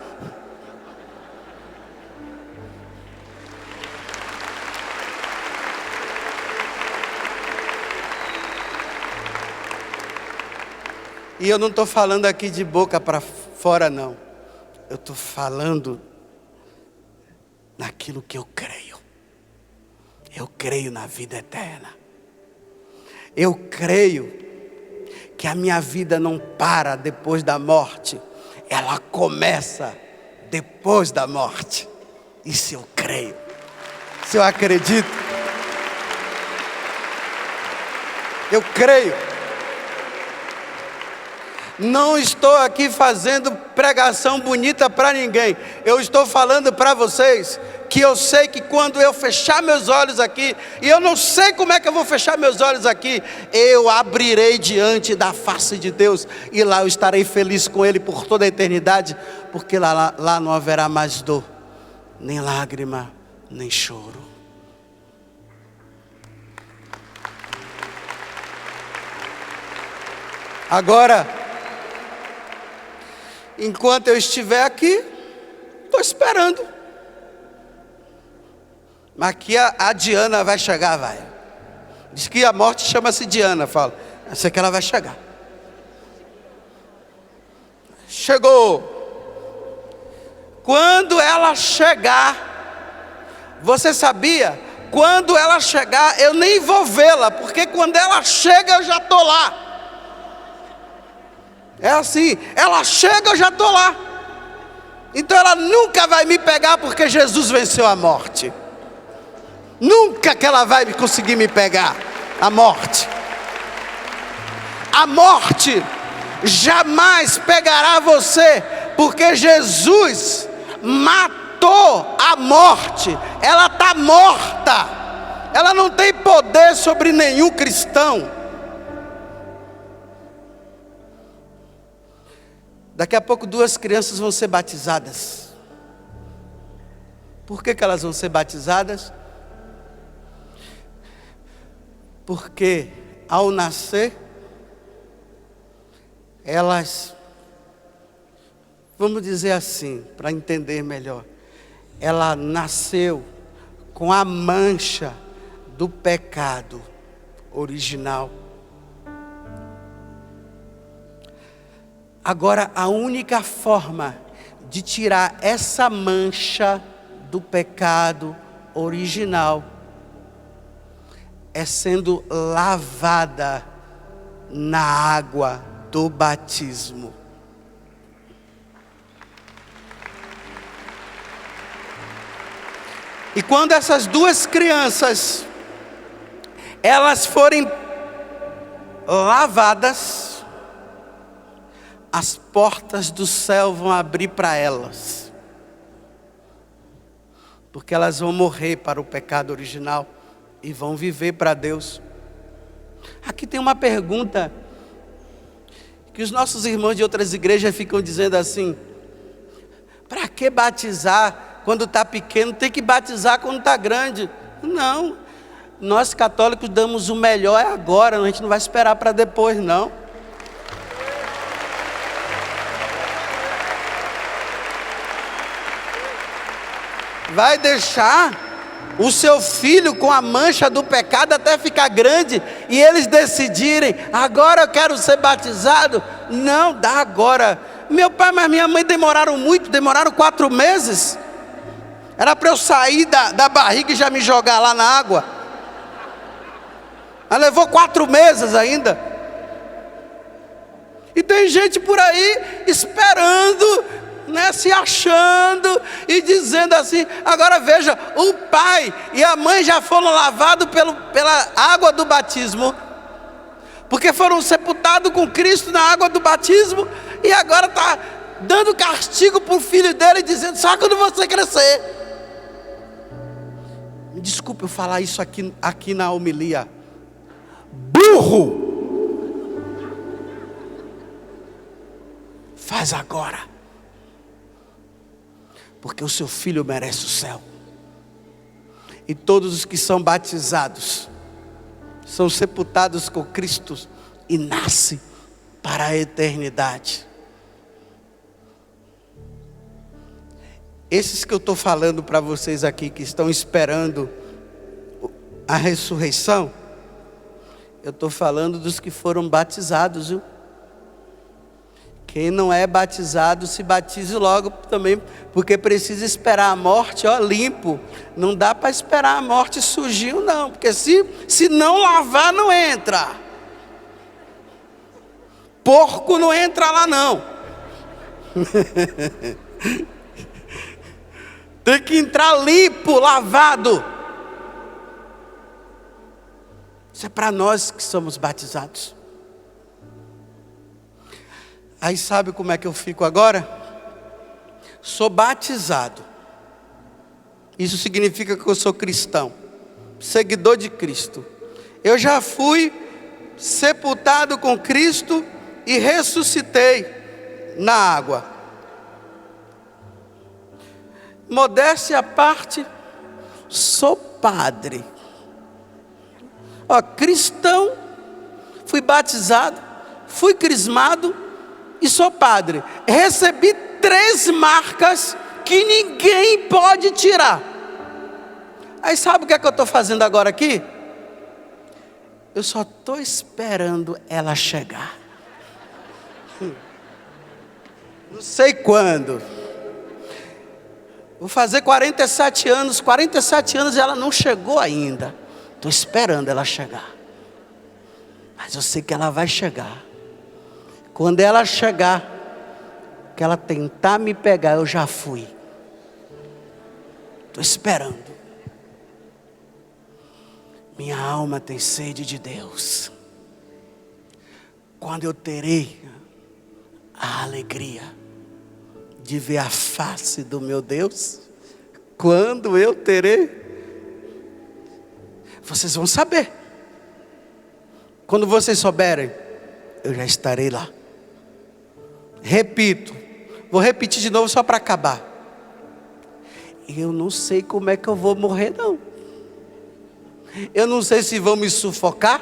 E eu não estou falando aqui de boca para fora, não. Eu estou falando naquilo que eu creio. Eu creio na vida eterna. Eu creio que a minha vida não para depois da morte. Ela começa depois da morte. Isso eu creio. Se eu acredito. Eu creio. Não estou aqui fazendo pregação bonita para ninguém. Eu estou falando para vocês que eu sei que quando eu fechar meus olhos aqui, e eu não sei como é que eu vou fechar meus olhos aqui, eu abrirei diante da face de Deus, e lá eu estarei feliz com Ele por toda a eternidade, porque lá não haverá mais dor, nem lágrima, nem choro. Agora, enquanto eu estiver aqui, estou esperando. Mas aqui a Diana vai chegar, vai. Diz que a morte chama-se Diana, fala. Eu sei que ela vai chegar. Chegou. Quando ela chegar, você sabia? Quando ela chegar, eu nem vou vê-la, porque quando ela chega, eu já estou lá. É assim, ela chega, eu já estou lá. Então ela nunca vai me pegar, porque Jesus venceu a morte. Nunca que ela vai conseguir me pegar, a morte. A morte jamais pegará você, porque Jesus matou a morte. Ela está morta. Ela não tem poder sobre nenhum cristão. Daqui a pouco 2 crianças vão ser batizadas. Por que elas vão ser batizadas? Porque ao nascer, elas, vamos dizer assim, para entender melhor, ela nasceu com a mancha do pecado original. Agora, a única forma de tirar essa mancha do pecado original é sendo lavada na água do batismo. E quando essas duas crianças, elas forem lavadas, as portas do céu vão abrir para elas. Porque elas vão morrer para o pecado original e vão viver para Deus. Aqui tem uma pergunta que os nossos irmãos de outras igrejas ficam dizendo assim: para que batizar quando está pequeno? Tem que batizar quando está grande. Não, nós católicos damos o melhor agora, a gente não vai esperar para depois não. Vai deixar o seu filho com a mancha do pecado até ficar grande e eles decidirem, agora eu quero ser batizado? Não, dá agora. Meu pai, mas minha mãe demoraram muito, demoraram 4 meses. Era para eu sair da barriga e já me jogar lá na água. Ela levou 4 meses ainda. E tem gente por aí esperando, né, se achando e dizendo assim. Agora veja, o pai e a mãe já foram lavados pela água do batismo, porque foram sepultados com Cristo na água do batismo, e agora está dando castigo para o filho dele, dizendo: só quando você crescer. Me desculpe eu falar isso aqui na homilia. Burro! Faz agora, porque o seu filho merece o céu. E todos os que são batizados são sepultados com Cristo e nascem para a eternidade. Esses que eu estou falando para vocês aqui, que estão esperando a ressurreição, eu estou falando dos que foram batizados, viu? Quem não é batizado, se batize logo também, porque precisa esperar a morte, ó, limpo. Não dá para esperar a morte surgiu não, porque se não lavar, não entra. Porco não entra lá não. Tem que entrar limpo, lavado. Isso é para nós que somos batizados. Aí sabe como é que eu fico agora? Sou batizado. Isso significa que eu sou cristão, seguidor de Cristo. Eu já fui sepultado com Cristo e ressuscitei na água. Modéstia à parte, sou padre. Ó, cristão, fui batizado, fui crismado e sou padre. Recebi 3 marcas que ninguém pode tirar. Aí sabe o que é que eu estou fazendo agora aqui? Eu só estou esperando ela chegar. Não sei quando. Vou fazer 47 anos. 47 anos e ela não chegou ainda. Estou esperando ela chegar. Mas eu sei que ela vai chegar. Quando ela chegar, que ela tentar me pegar, eu já fui. Estou esperando. Minha alma tem sede de Deus. Quando eu terei a alegria de ver a face do meu Deus, quando eu terei, vocês vão saber. Quando vocês souberem, eu já estarei lá. Repito, vou repetir de novo só para acabar. Eu não sei como é que eu vou morrer não. Eu não sei se vão me sufocar,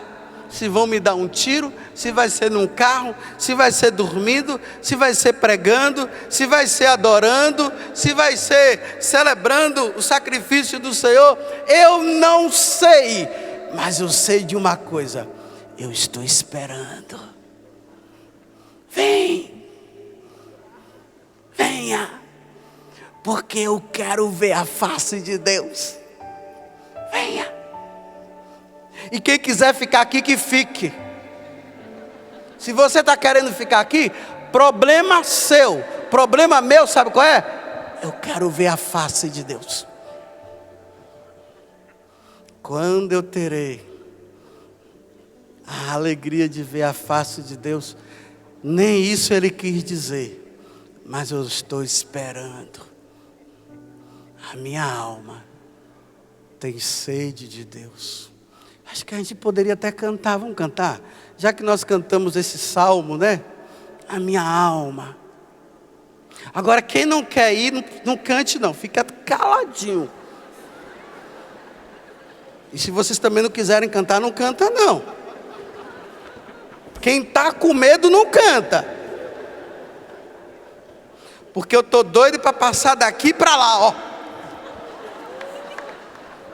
se vão me dar um tiro, se vai ser num carro, se vai ser dormindo, se vai ser pregando, se vai ser adorando, se vai ser celebrando o sacrifício do Senhor. Eu não sei, mas eu sei de uma coisa: eu estou esperando. Venha, porque eu quero ver a face de Deus. Venha. E quem quiser ficar aqui, que fique. Se você está querendo ficar aqui, problema seu. Problema meu, sabe qual é? Eu quero ver a face de Deus. Quando eu terei a alegria de ver a face de Deus, nem isso Ele quis dizer, mas eu estou esperando. A minha alma tem sede de Deus. Acho que a gente poderia até cantar, vamos cantar? Já que nós cantamos esse salmo, né? A minha alma. Agora quem não quer ir, não cante não, fica caladinho. E se vocês também não quiserem cantar, não canta não. Quem está com medo não canta. Porque eu estou doido para passar daqui para lá, ó.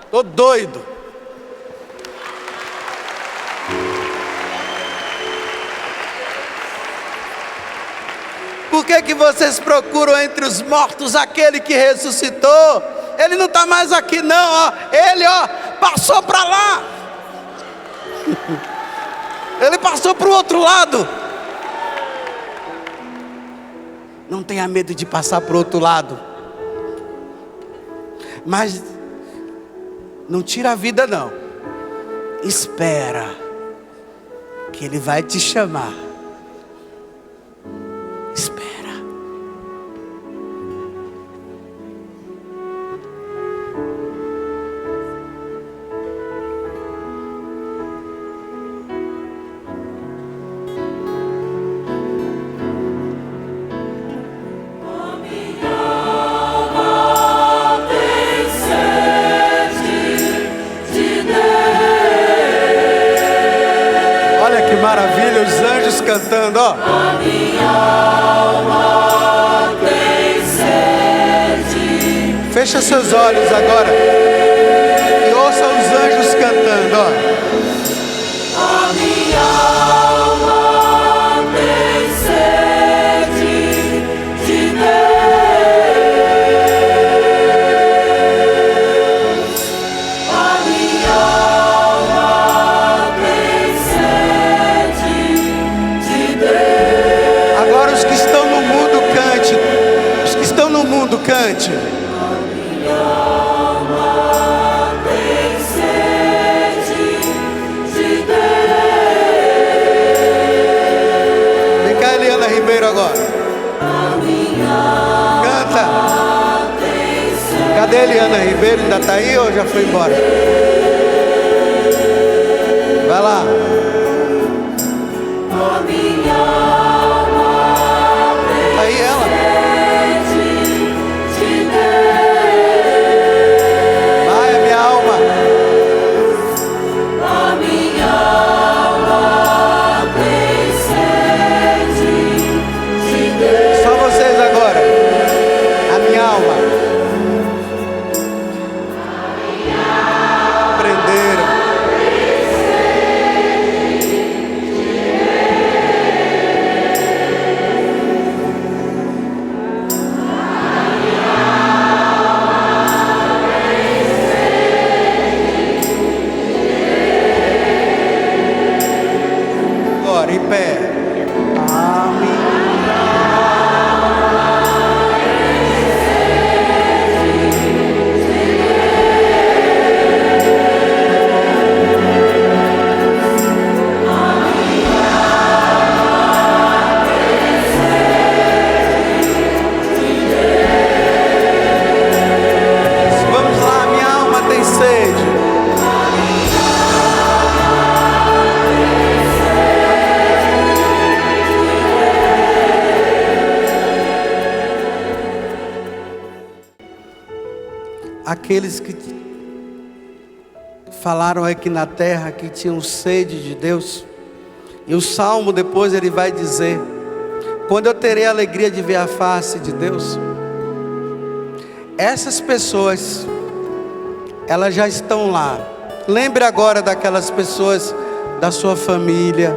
Estou doido. Por que vocês procuram entre os mortos aquele que ressuscitou? Ele não está mais aqui não, ó. Ele, ó, passou para lá. Ele passou para o outro lado. Não tenha medo de passar para o outro lado. Mas não tira a vida não. Espera que Ele vai te chamar. Espera. Maravilha, os anjos cantando, ó. A minha alma tem sede. Fecha seus olhos agora e ouça os anjos cantando, ó. A minha alma tem sede de Deus. A minha alma tem sede de Deus. Agora os que estão no mundo cante. Os que estão no mundo cante. Minha alma tem sede de Deus. Vem cá, Eliana Ribeiro agora. Canta. Cadê a Eliana Ribeiro? Ainda está aí ou já foi embora? Vai lá. A minha alma tem Aí ela. sede de Deus. Vai, a minha alma. A minha alma tem sede de Deus. Só vocês agora. A minha alma. Prenderam. Agora, em pé. Amém. Vamos lá, minha alma tem sede. Aqueles que falaram aqui na terra que tinham sede de Deus, e o Salmo depois ele vai dizer: quando eu terei a alegria de ver a face de Deus. Essas pessoas, elas já estão lá. Lembre agora daquelas pessoas da sua família,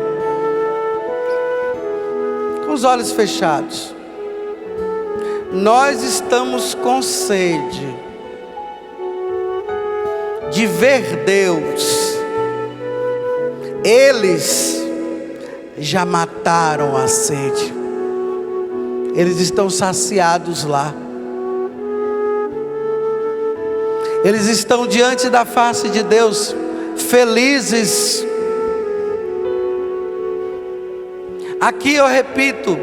com os olhos fechados. Nós estamos com sede de ver Deus eles já mataram a sede. Eles estão saciados lá. Eles estão diante da face de Deus, felizes. Aqui eu repito,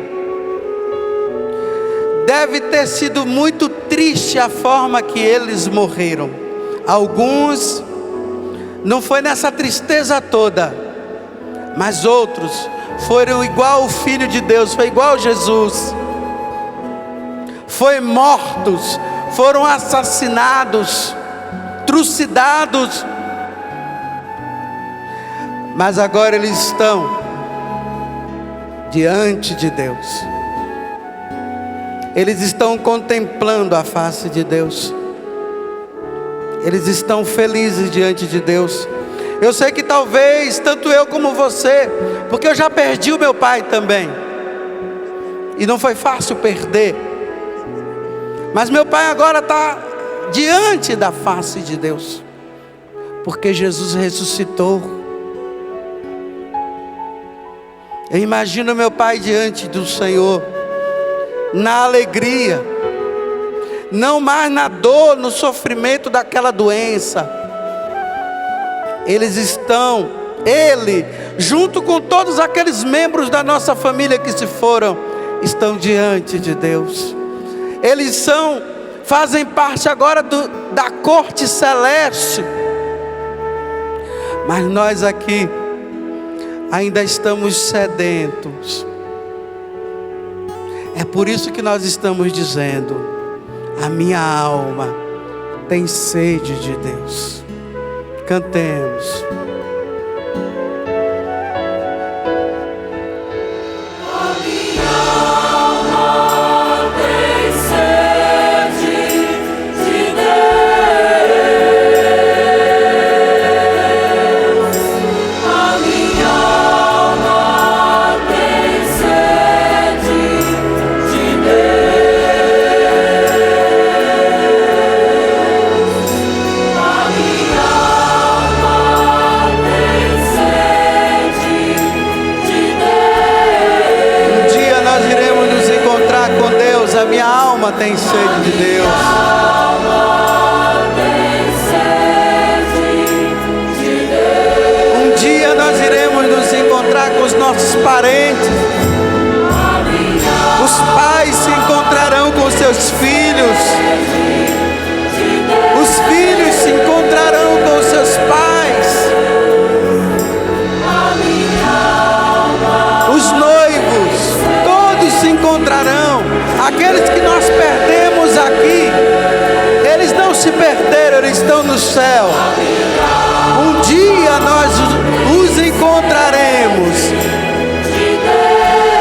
deve ter sido muito triste a forma que eles morreram. Alguns, não foi nessa tristeza toda, mas outros foram igual o Filho de Deus, foi igual Jesus. Foi mortos, foram assassinados, trucidados. Mas agora eles estão diante de Deus. Eles estão contemplando a face de Deus. Eles estão felizes diante de Deus. Eu sei que talvez, tanto eu como você, porque eu já perdi o meu pai também. E não foi fácil perder. Mas meu pai agora está diante da face de Deus. Porque Jesus ressuscitou. Eu imagino meu pai diante do Senhor, na alegria, não mais na dor, no sofrimento daquela doença. Eles estão, ele, junto com todos aqueles membros da nossa família que se foram, estão diante de Deus. Eles fazem parte agora da corte celeste. Mas nós aqui ainda estamos sedentos. É por isso que nós estamos dizendo: a minha alma tem sede de Deus. Cantemos. A minha alma tem sede de Deus. Um dia nós iremos nos encontrar com os nossos parentes. Os pais se encontrarão com seus filhos. Os filhos se encontrarão com seus pais. Os noivos, todos se encontrarão. Aqueles que nós perdemos aqui, eles não se perderam, eles estão no céu. Um dia nós os encontraremos.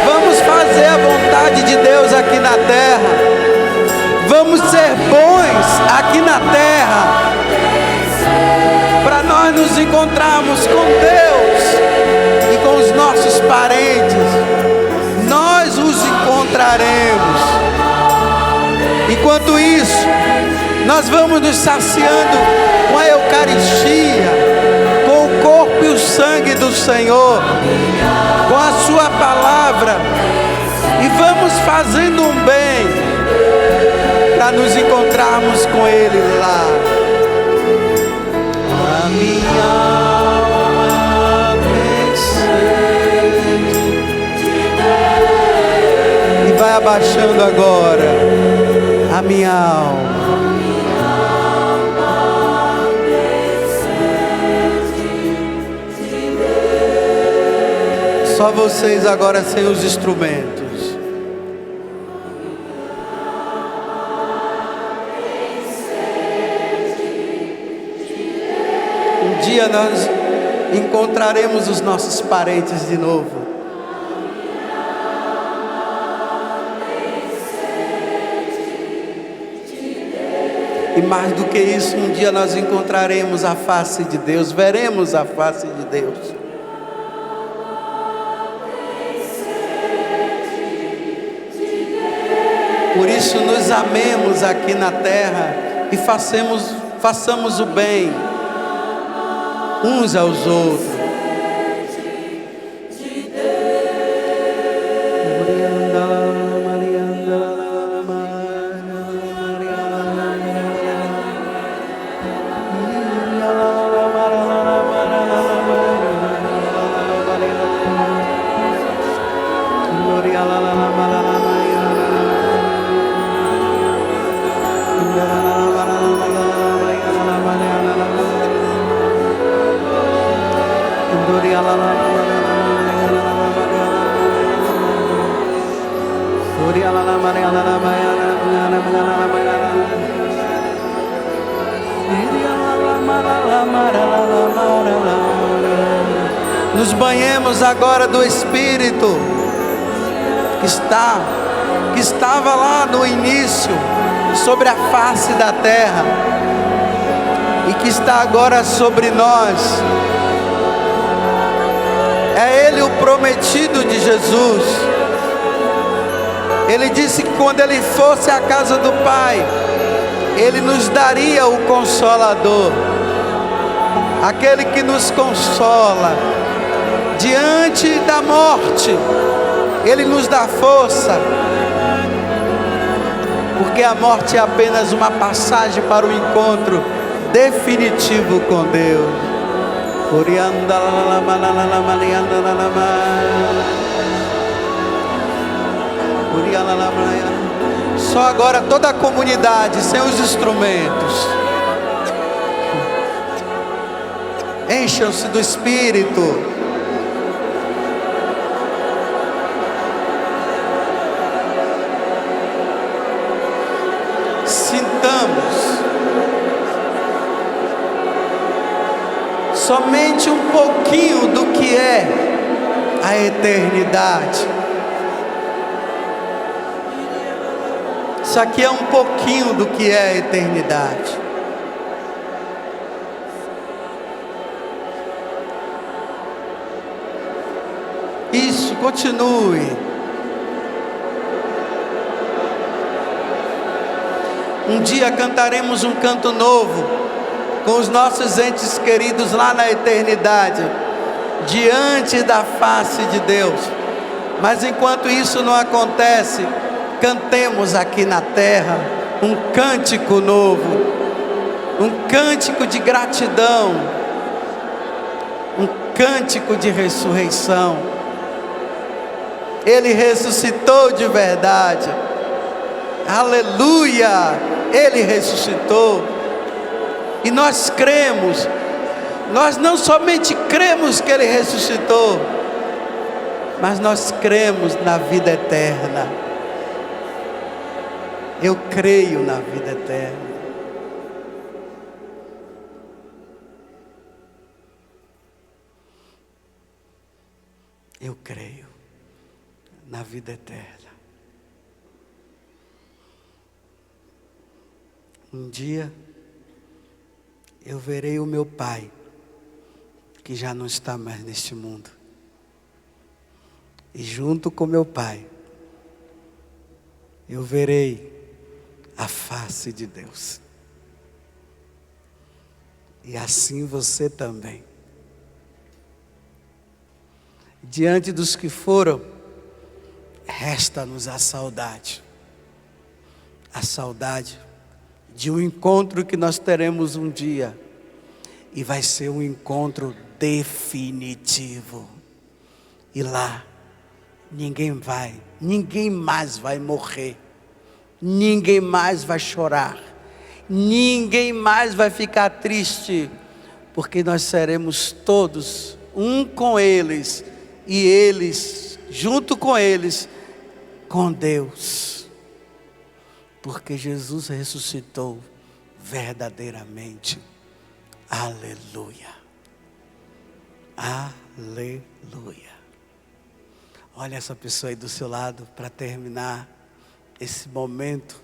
Vamos fazer a vontade de Deus aqui na terra. Vamos ser bons aqui na terra, para nós nos encontrarmos com Deus e com os nossos parentes. Nós os encontraremos. Enquanto isso, nós vamos nos saciando com a Eucaristia, com o corpo e o sangue do Senhor, com a sua palavra, e vamos fazendo um bem para nos encontrarmos com Ele lá. A minha alma tem sede de Deus. E vai abaixando agora. A minha alma. Só vocês agora sem os instrumentos. Um dia nós encontraremos os nossos parentes de novo. E mais do que isso, um dia nós encontraremos a face de Deus, veremos a face de Deus. Por isso nos amemos aqui na terra e façamos o bem uns aos outros. Nos banhemos agora do Espírito que estava lá no início sobre a face da terra e que está agora sobre nós. É Ele o prometido de Jesus. Ele disse que quando Ele fosse à casa do Pai, Ele nos daria o Consolador, aquele que nos consola diante da morte. Ele nos dá força, porque a morte é apenas uma passagem para o encontro definitivo com Deus. Só agora toda a comunidade, sem os instrumentos, encham-se do Espírito. Somente um pouquinho do que é a eternidade. Isso aqui é um pouquinho do que é a eternidade. Isso, continue. Um dia cantaremos um canto novo com os nossos entes queridos lá na eternidade, diante da face de Deus. Mas enquanto isso não acontece, cantemos aqui na terra um cântico novo, um cântico de gratidão, um cântico de ressurreição. Ele ressuscitou de verdade. Aleluia! Ele ressuscitou. E nós cremos, nós não somente cremos que Ele ressuscitou, mas nós cremos na vida eterna. Eu creio na vida eterna. Eu creio na vida eterna. Um dia eu verei o meu Pai, que já não está mais neste mundo. E junto com meu Pai, eu verei a face de Deus. E assim você também. Diante dos que foram, resta-nos a saudade. A saudade de um encontro que nós teremos um dia, e vai ser um encontro definitivo. E lá, ninguém mais vai morrer, ninguém mais vai chorar, ninguém mais vai ficar triste, porque nós seremos todos um com eles, e eles, junto com eles, com Deus. Porque Jesus ressuscitou verdadeiramente. Aleluia. Aleluia. Olha essa pessoa aí do seu lado para terminar esse momento.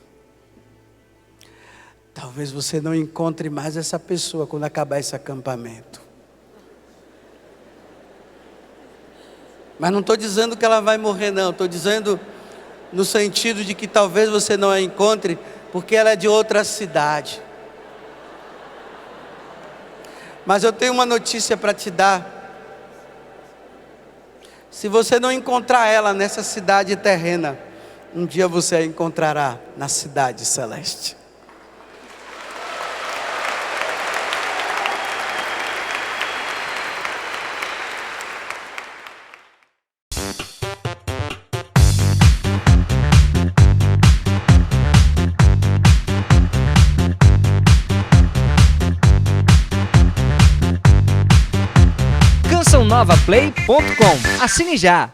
Talvez você não encontre mais essa pessoa quando acabar esse acampamento. Mas não estou dizendo que ela vai morrer, não. Estou dizendo no sentido de que talvez você não a encontre porque ela é de outra cidade. Mas eu tenho uma notícia para te dar. Se você não encontrar ela nessa cidade terrena, um dia você a encontrará na cidade celeste. renovaplay.com. Assine já!